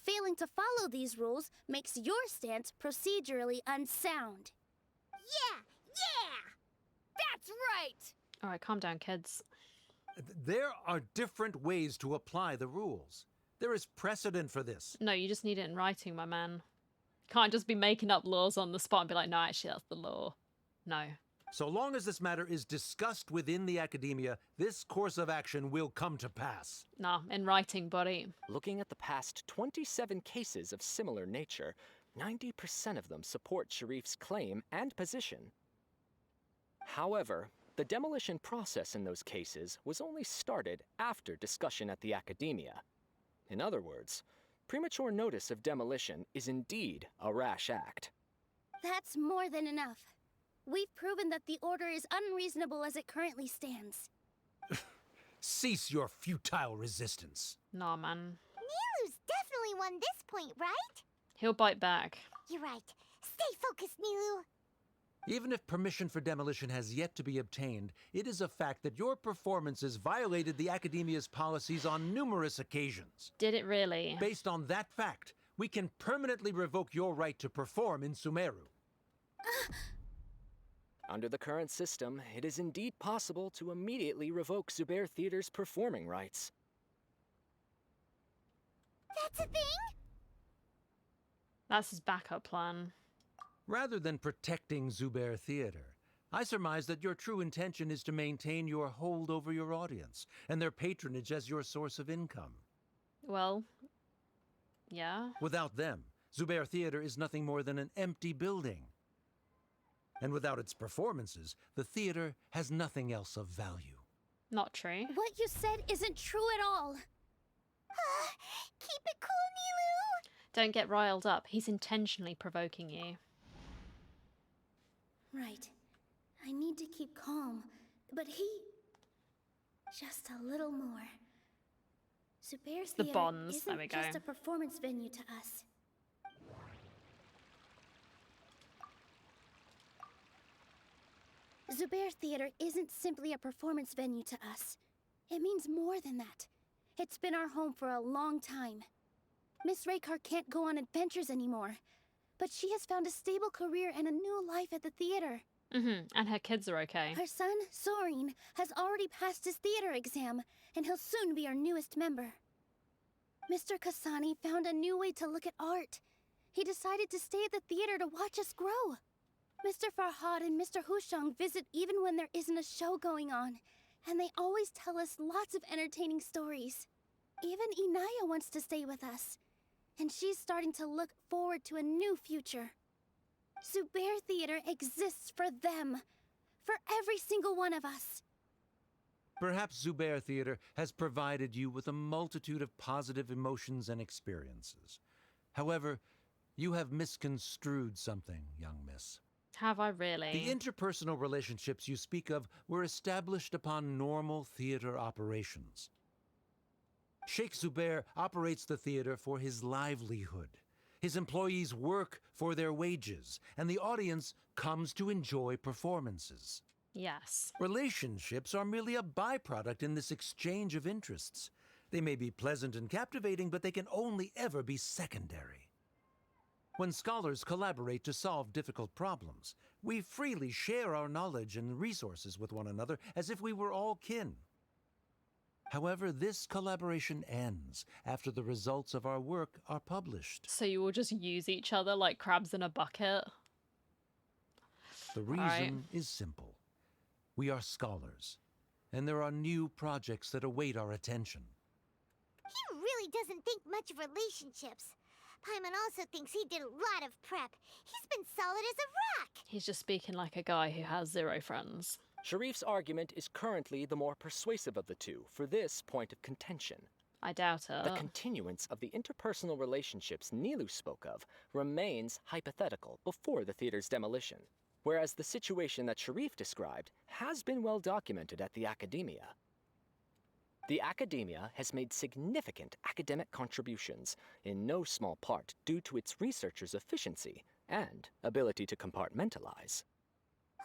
Failing to follow these rules makes your stance procedurally unsound. Yeah! That's right! All right, calm down, kids. There are different ways to apply the rules. There is precedent for this. No, you just need it in writing, my man. Can't just be making up laws on the spot and be like, no, actually, that's the law. No. So long as this matter is discussed within the Akademiya, this course of action will come to pass. Nah, in writing, buddy. Looking at the past 27 cases of similar nature, 90% of them support Sharif's claim and position. However, the demolition process in those cases was only started after discussion at the Akademiya. In other words, premature notice of demolition is indeed a rash act. That's more than enough. We've proven that the order is unreasonable as it currently stands. Cease your futile resistance. Nah, man. Nilou's definitely won this point, right? He'll bite back. You're right. Stay focused, Nilou. Even if permission for demolition has yet to be obtained, it is a fact that your performances violated the Akademiya's policies on numerous occasions. Did it really? Based on that fact, we can permanently revoke your right to perform in Sumeru. Under the current system, it is indeed possible to immediately revoke Zubair Theater's performing rights. That's a thing? That's his backup plan. Rather than protecting Zubair Theater, I surmise that your true intention is to maintain your hold over your audience and their patronage as your source of income. Well, yeah. Without them, Zubair Theater is nothing more than an empty building. And without its performances, the theater has nothing else of value. Not true. What you said isn't true at all. Keep it cool, Nilou. Don't get riled up. He's intentionally provoking you. Right. I need need to keep calm, but he... just a little more. Zubair's The Theater bonds, there we isn't just go. a performance venue to us. Zubair Theater isn't simply a performance venue to us. It means more than that. It's been our home for a long time. Miss Raykar can't go on adventures anymore, but she has found a stable career and a new life at the theater. And her kids are okay. Her son, Soren, has already passed his theater exam, and he'll soon be our newest member. Mr. Kasani found a new way to look at art. He decided to stay at the theater to watch us grow. Mr. Farhad and Mr. Hushang visit even when there isn't a show going on, and they always tell us lots of entertaining stories. Even Inaya wants to stay with us, and she's starting to look forward to a new future. Zubair Theater exists for them, for every single one of us. Perhaps Zubair Theater has provided you with a multitude of positive emotions and experiences. However, you have misconstrued something, young miss. Have I really? The interpersonal relationships you speak of were established upon normal theater operations. Sheikh Zubair operates the theater for his livelihood. His employees work for their wages, and the audience comes to enjoy performances. Yes. Relationships are merely a byproduct in this exchange of interests. They may be pleasant and captivating, but they can only ever be secondary. When scholars collaborate to solve difficult problems, we freely share our knowledge and resources with one another as if we were all kin. However, this collaboration ends after the results of our work are published. So you will just use each other like crabs in a bucket? The reason is simple. We are scholars, and there are new projects that await our attention. He really doesn't think much of relationships. Paimon also thinks he did a lot of prep. He's been solid as a rock. He's just speaking like a guy who has 0 friends. Sharif's argument is currently the more persuasive of the two for this point of contention. I doubt it. The continuance of the interpersonal relationships Nilou spoke of remains hypothetical before the theater's demolition, whereas the situation that Sharif described has been well documented at the Akademiya. The Akademiya has made significant academic contributions, in no small part due to its researchers' efficiency and ability to compartmentalize.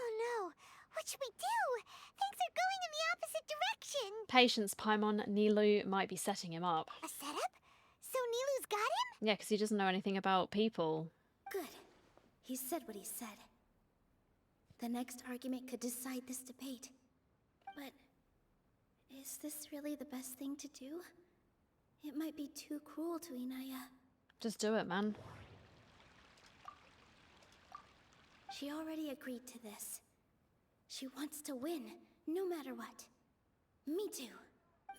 Oh no, what should we do? Things are going in the opposite direction. Patience, Paimon. Nilou might be setting him up. A setup? So Nilou's got him? Yeah, because he doesn't know anything about people. Good. He said what he said. The next argument could decide this debate. But is this really the best thing to do? It might be too cruel to Inaya. Just do it, man. She already agreed to this. She wants to win, no matter what. Me too.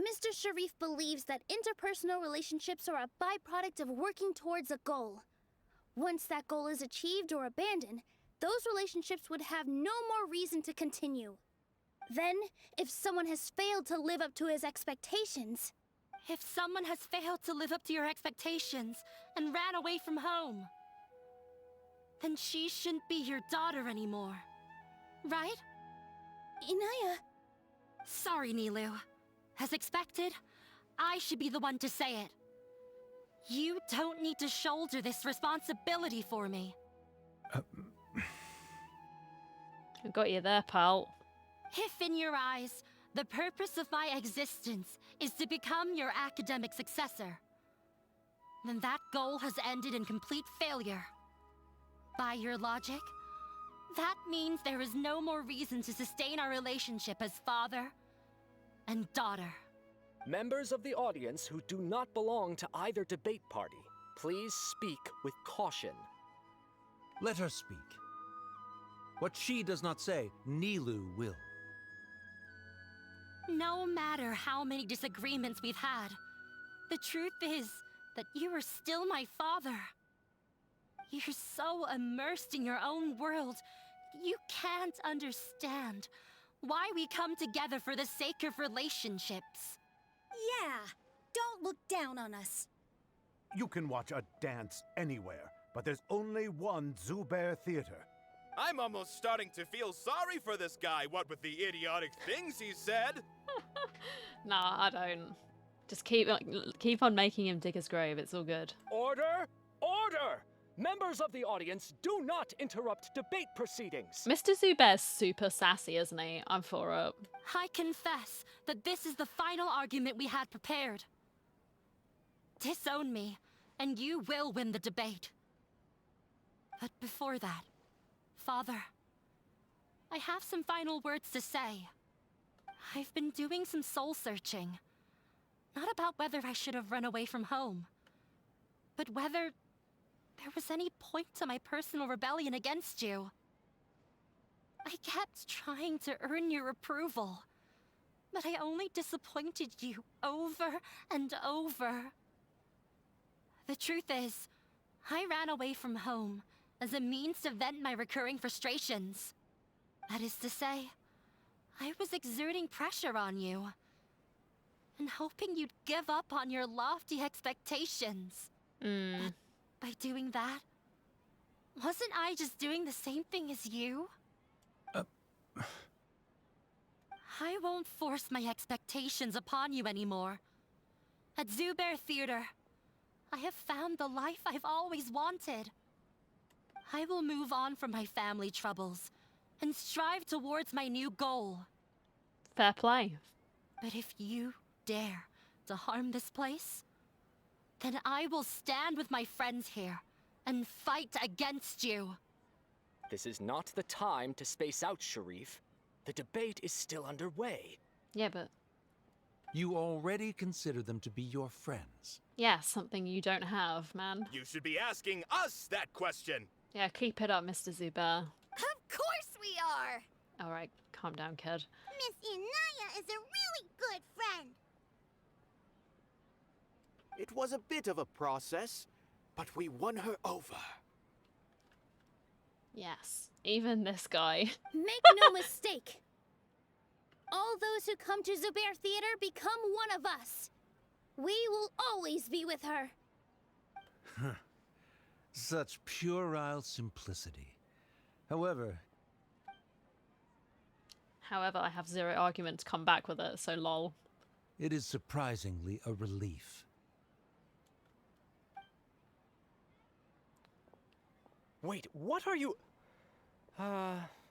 Mr. Sharif believes that interpersonal relationships are a byproduct of working towards a goal. Once that goal is achieved or abandoned, those relationships would have no more reason to continue. Then, if someone has failed to live up to his expectations... If someone has failed to live up to your expectations and ran away from home, then she shouldn't be your daughter anymore. Right? Inaya... Sorry, Nilou. As expected, I should be the one to say it. You don't need to shoulder this responsibility for me. I got you there, pal. If in your eyes, the purpose of my existence is to become your academic successor, then that goal has ended in complete failure. By your logic, that means there is no more reason to sustain our relationship as father and daughter. Members of the audience who do not belong to either debate party, please speak with caution. Let her speak. What she does not say, Nilou will. No matter how many disagreements we've had, the truth is that you are still my father. You're so immersed in your own world, you can't understand why we come together for the sake of relationships. Yeah, don't look down on us. You can watch a dance anywhere, but there's only one Zubair Theater. I'm almost starting to feel sorry for this guy, what with the idiotic things he said. Nah, I don't. Just keep on making him dig his grave. It's all good. Order! Order! Members of the audience, do not interrupt debate proceedings. Mr. Zubair's super sassy, isn't he? I'm for it. I confess that this is the final argument we had prepared. Disown me, and you will win the debate. But before that, Father, I have some final words to say. I've been doing some soul searching. Not about whether I should have run away from home, but whether there was any point to my personal rebellion against you. I kept trying to earn your approval, but I only disappointed you over and over. The truth is, I ran away from home as a means to vent my recurring frustrations. That is to say, I was exerting pressure on you, and hoping you'd give up on your lofty expectations. But by doing that, wasn't I just doing the same thing as you? I won't force my expectations upon you anymore. At Zubair Theater, I have found the life I've always wanted. I will move on from my family troubles and strive towards my new goal. Fair play. But if you dare to harm this place, then I will stand with my friends here and fight against you. This is not the time to space out, Sharif. The debate is still underway. Yeah, but... You already consider them to be your friends. Yeah, something you don't have, man. You should be asking us that question. Yeah, keep it up, Mr. Zubair. Of course we are! Alright, calm down, kid. Miss Inaya is a really good friend. It was a bit of a process, but we won her over. Yes, even this guy. Make no mistake. All those who come to Zubair Theater become one of us. We will always be with her. Such puerile simplicity. However, I have zero argument to come back with it, so lol. it is surprisingly a relief. Wait, what are you...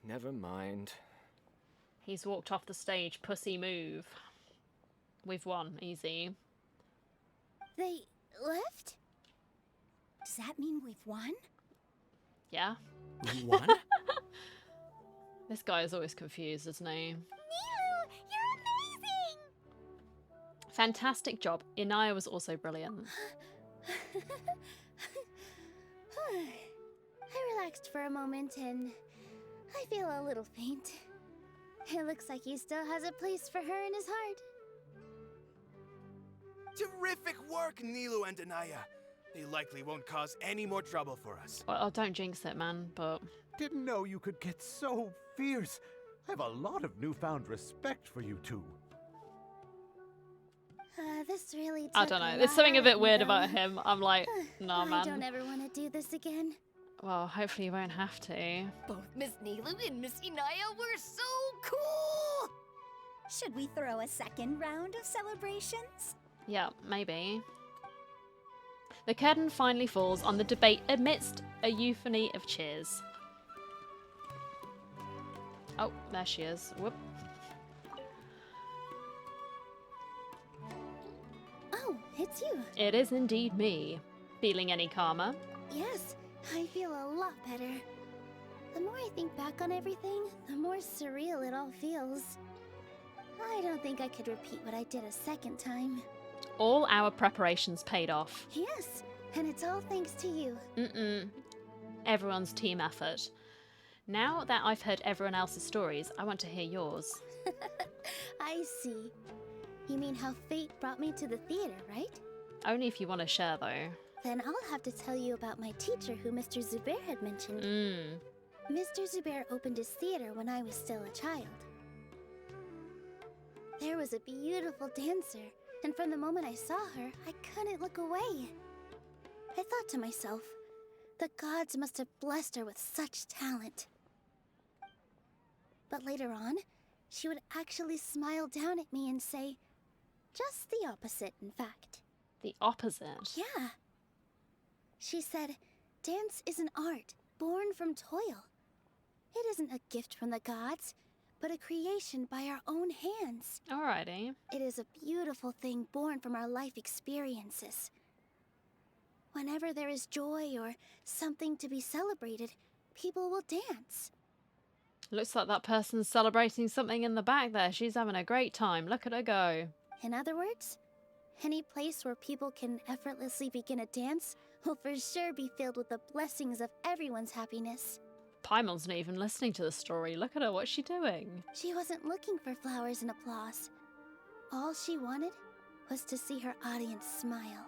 never mind. He's walked off the stage, pussy move. We've won, easy. They left? Does that mean we've won? Yeah. We won? This guy is always confused, isn't he? Nilou, you're amazing! Fantastic job. Inaya was also brilliant. I relaxed for a moment and I feel a little faint. It looks like he still has a place for her in his heart. Terrific work, Nilou and Anaya. They likely won't cause any more trouble for us. Well, don't jinx it, man, but... Didn't know you could get so fierce. I have a lot of newfound respect for you two. This really took I don't know. a There's something a lot bit of weird me, about though. him. I'm like, nah, I man. don't ever want to do this again. Well, hopefully you won't have to. Both Miss Nilou and Miss Inaya were so cool! Should we throw a second round of celebrations? Yeah, maybe. The curtain finally falls on the debate amidst a euphony of cheers. Oh, there she is. Whoop. Oh, it's you. It is indeed me. Feeling any calmer? Yes, I feel a lot better. The more I think back on everything, the more surreal it all feels. I don't think I could repeat what I did a second time. All our preparations paid off. Yes, and it's all thanks to you. Everyone's team effort. Now that I've heard everyone else's stories, I want to hear yours. I see. You mean how fate brought me to the theater, right? Only if you want to share, though. Then I'll have to tell you about my teacher who Mr. Zubair had mentioned. Mr. Zubair opened his theater when I was still a child. There was a beautiful dancer, and from the moment I saw her, I couldn't look away. I thought to myself, the gods must have blessed her with such talent. But later on, she would actually smile down at me and say, just the opposite, in fact. The opposite? Yeah. She said, dance is an art born from toil. It isn't a gift from the gods, but a creation by our own hands. Alrighty. It is a beautiful thing born from our life experiences. Whenever there is joy or something to be celebrated, people will dance. Looks like that person's celebrating something in the back there. She's having a great time. Look at her go. In other words, any place where people can effortlessly begin a dance will for sure be filled with the blessings of everyone's happiness. Paimon's not even listening to the story. Look at her. What's she doing? She wasn't looking for flowers and applause. All she wanted was to see her audience smile.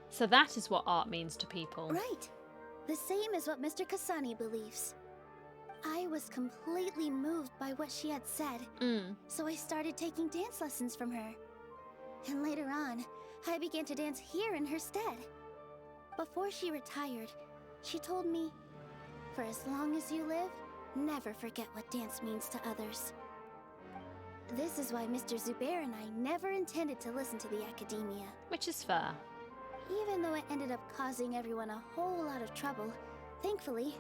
So that is what art means to people. Right. The same as what Mr. Kasani believes. I was completely moved by what she had said, so I started taking dance lessons from her. And later on, I began to dance here in her stead. Before she retired, she told me, for as long as you live, never forget what dance means to others. This is why Mr. Zubair and I never intended to listen to the Akademiya. Which is fair. Even though it ended up causing everyone a whole lot of trouble, thankfully,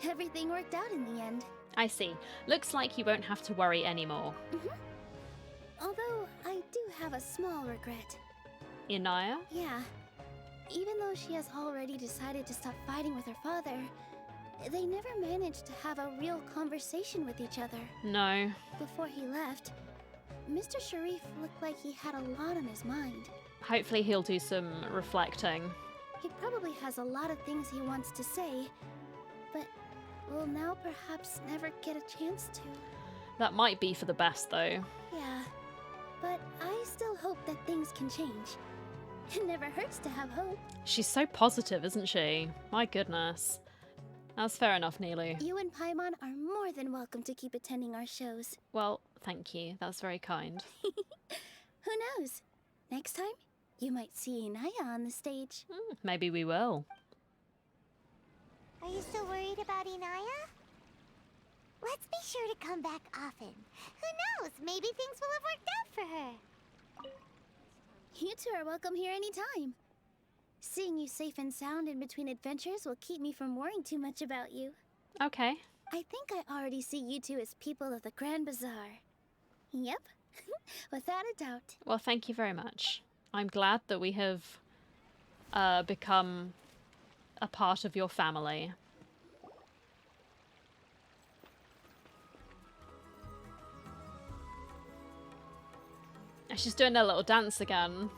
everything worked out in the end. I see. Looks like you won't have to worry anymore. Although, I do have a small regret. Inaya? Yeah. Even though she has already decided to stop fighting with her father, they never managed to have a real conversation with each other. No. Before he left, Mr. Sharif looked like he had a lot on his mind. Hopefully he'll do some reflecting. He probably has a lot of things he wants to say, but will now perhaps never get a chance to. That might be for the best, though. Yeah, but I still hope that things can change. It never hurts to have hope. She's so positive, isn't she? My goodness. That's fair enough, Nilou. You and Paimon are more than welcome to keep attending our shows. Well, thank you. That's very kind. Who knows? Next time, you might see Inaya on the stage. Maybe we will. Are you still worried about Inaya? Let's be sure to come back often. Who knows? Maybe things will have worked out for her. You two are welcome here anytime. Seeing you safe and sound in between adventures will keep me from worrying too much about you. Okay. I think I already see you two as people of the Grand Bazaar. Yep, without a doubt. Well, thank you very much. I'm glad that we have become a part of your family. She's doing a little dance again.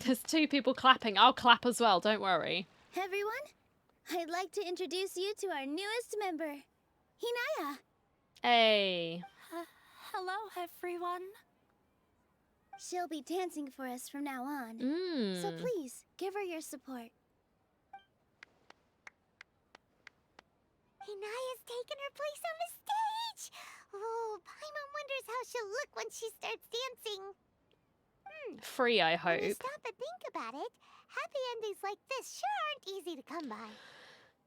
There's two people clapping. I'll clap as well, don't worry. Everyone, I'd like to introduce you to our newest member, Inaya. Hey. Hello, everyone. She'll be dancing for us from now on. So please, give her your support. Inaya's taken her place on the stage! Oh, Paimon wonders how she'll look when she starts dancing. Free, I When you hope. stop and think about it, happy endings like this sure aren't easy to come by.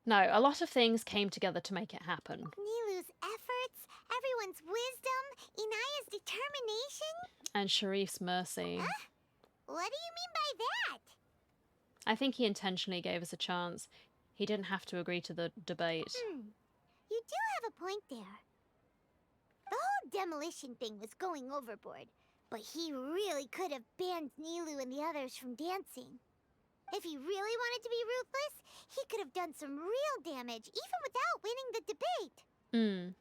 No, a lot of things came together to make it happen. Nilou's efforts, everyone's wisdom, Inaya's determination. And Sharif's mercy. Huh? What do you mean by that? I think he intentionally gave us a chance. He didn't have to agree to the debate. You do have a point there. The whole demolition thing was going overboard, but he really could have banned Nilou and the others from dancing. If he really wanted to be ruthless, he could have done some real damage, even without winning the debate.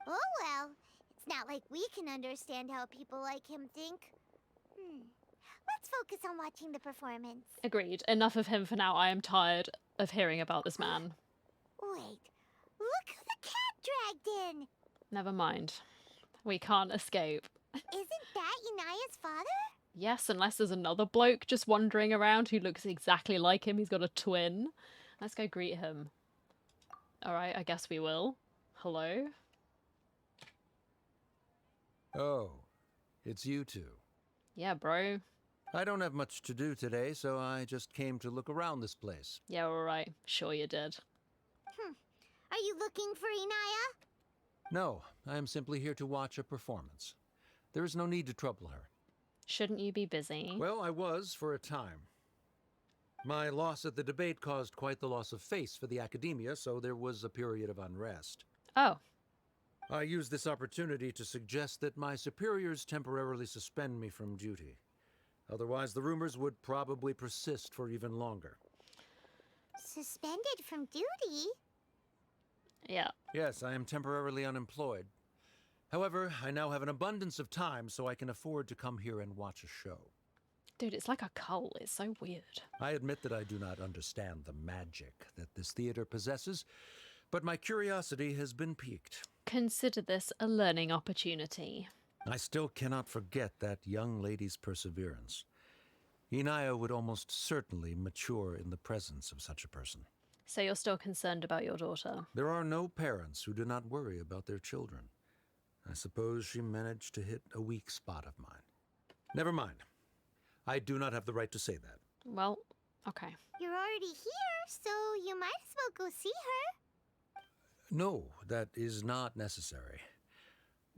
Oh well, it's not like we can understand how people like him think. Let's focus on watching the performance. Agreed. Enough of him for now. I am tired of hearing about this man. Wait, look who the cat dragged in! Never mind. We can't escape. Isn't that Inaya's father? Yes, unless there's another bloke just wandering around who looks exactly like him. He's got a twin. Let's go greet him. Alright, I guess we will. Hello? Oh, it's you two. Yeah, bro. I don't have much to do today, so I just came to look around this place. Yeah, alright. Sure you did. Are you looking for Inaya? No, I am simply here to watch a performance. There is no need to trouble her. Shouldn't you be busy? Well, I was for a time. My loss at the debate caused quite the loss of face for the Akademiya, so there was a period of unrest. Oh. I used this opportunity to suggest that my superiors temporarily suspend me from duty. Otherwise, the rumors would probably persist for even longer. Suspended from duty? Yeah. Yes, I am temporarily unemployed. However, I now have an abundance of time, so I can afford to come here and watch a show. Dude, it's like a cult. It's so weird. I admit that I do not understand the magic that this theater possesses, but my curiosity has been piqued. Consider this a learning opportunity. I still cannot forget that young lady's perseverance. Inaya would almost certainly mature in the presence of such a person. So you're still concerned about your daughter? There are no parents who do not worry about their children. I suppose she managed to hit a weak spot of mine. Never mind. I do not have the right to say that. Well, okay. You're already here, so you might as well go see her. No, that is not necessary.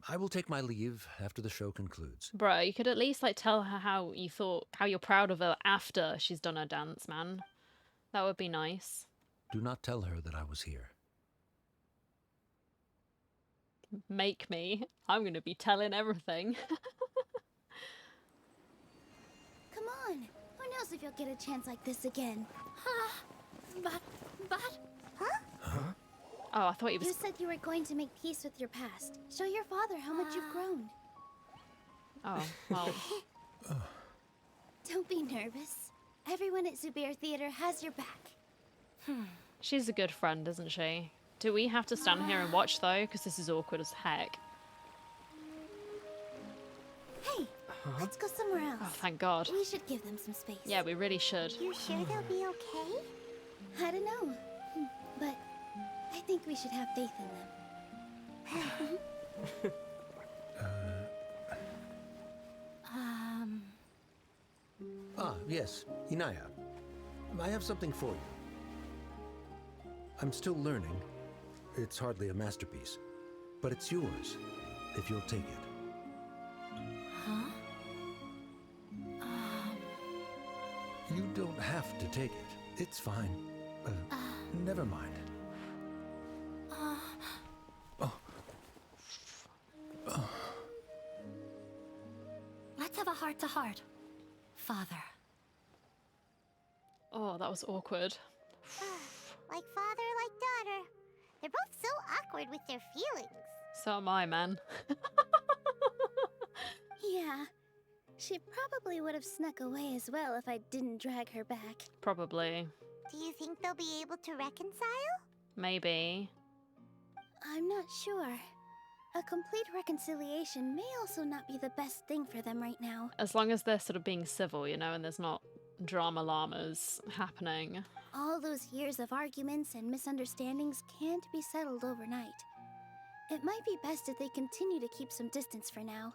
I will take my leave after the show concludes. Bruh, you could at least like tell her how you're proud of her after she's done her dance, man. That would be nice. Do not tell her that I was here. Make me. I'm gonna be telling everything. Come on. Who knows if you'll get a chance like this again? But... Huh? Oh, I thought he was... You said you were going to make peace with your past. Show your father how much you've grown. Oh, well... Don't be nervous. Everyone at Zubair Theater has your back. She's a good friend, isn't she? Do we have to stand here and watch, though? Because this is awkward as heck. Hey, let's go somewhere else. Oh, thank God. We should give them some space. Yeah, we really should. You sure they'll be okay? I don't know. But I think we should have faith in them. Ah, yes, Inaya. I have something for you. I'm still learning. It's hardly a masterpiece, but it's yours, if you'll take it. Huh? You don't have to take it. It's fine. Never mind. Let's have a heart-to-heart, Father. Oh, that was awkward. Like father, like daughter. They're both so awkward with their feelings. So am I, man. Yeah. She probably would have snuck away as well if I didn't drag her back. Probably. Do you think they'll be able to reconcile? Maybe. I'm not sure. A complete reconciliation may also not be the best thing for them right now. As long as they're sort of being civil, you know, and there's not drama llamas happening. All those years of arguments and misunderstandings can't be settled overnight. It might be best if they continue to keep some distance for now.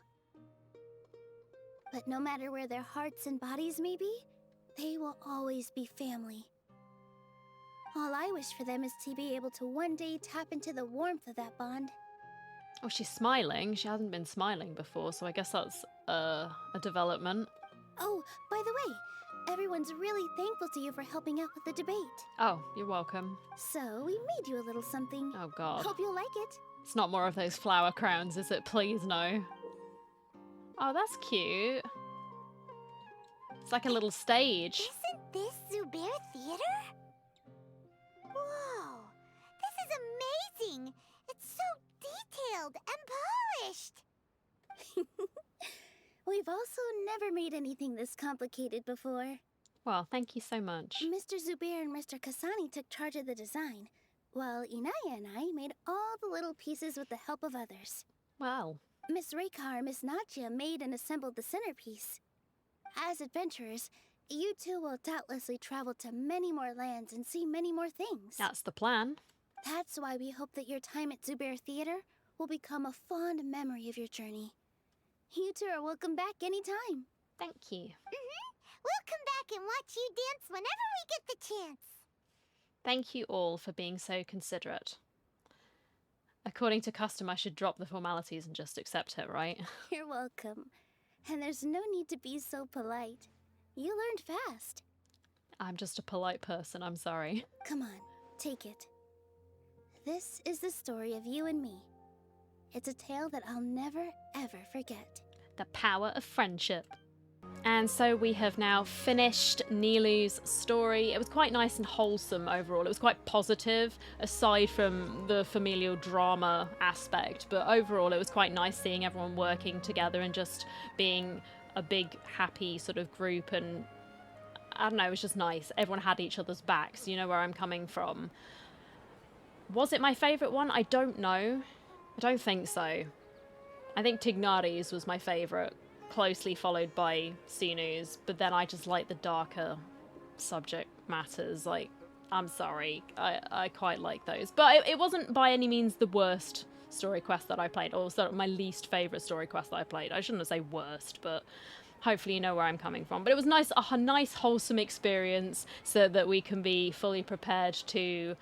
But no matter where their hearts and bodies may be, they will always be family. All I wish for them is to be able to one day tap into the warmth of that bond. Oh, she's smiling. She hasn't been smiling before, so I guess that's a development. Oh, by the way, everyone's really thankful to you for helping out with the debate. Oh, you're welcome. So, we made you a little something. Oh, God. Hope you'll like it. It's not more of those flower crowns, is it? Please, no. Oh, that's cute. It's like a little stage. Isn't this Zubair Theater? Whoa! This is amazing! It's so detailed and polished! We've also never made anything this complicated before. Well, thank you so much. Mr. Zubair and Mr. Kasani took charge of the design, while Inaya and I made all the little pieces with the help of others. Wow. Miss Reikar and Miss Nadia made and assembled the centerpiece. As adventurers, you two will doubtlessly travel to many more lands and see many more things. That's the plan. That's why we hope that your time at Zubair Theater will become a fond memory of your journey. You two are welcome back anytime. Thank you. We'll come back and watch you dance whenever we get the chance. Thank you all for being so considerate. According to custom, I should drop the formalities and just accept it, right? You're welcome. And there's no need to be so polite. You learned fast. I'm just a polite person, I'm sorry. Come on, take it. This is the story of you and me. It's a tale that I'll never, ever forget. The power of friendship. And so we have now finished Nilou's story. It was quite nice and wholesome overall. It was quite positive, aside from the familial drama aspect. But overall, it was quite nice seeing everyone working together and just being a big, happy sort of group. And I don't know, it was just nice. Everyone had each other's backs. You know where I'm coming from. Was it my favourite one? I don't know. I don't think so. I think Tignari's was my favourite, closely followed by Sinu's, but then I just like the darker subject matters. Like, I'm sorry, I quite like those. But it wasn't by any means the worst story quest that I played, or sort of my least favourite story quest that I played. I shouldn't say worst, but hopefully you know where I'm coming from. But it was nice, a nice wholesome experience so that we can be fully prepared to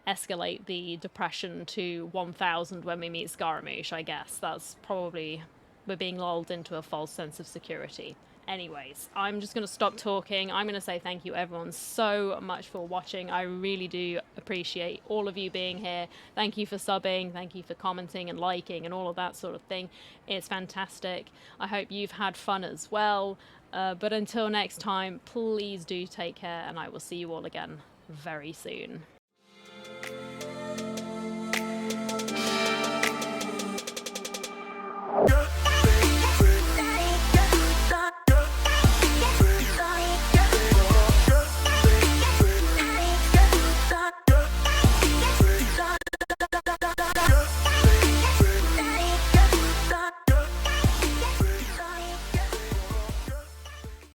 escalate the depression to 1000 when we meet Scaramouche, I guess. That's probably, we're being lulled into a false sense of security. Anyways, I'm just going to stop talking. I'm going to say thank you everyone so much for watching. I really do appreciate all of you being here. Thank you for subbing, thank you for commenting and liking and all of that sort of thing. It's fantastic. I hope you've had fun as well. But until next time, please do take care, and I will see you all again very soon.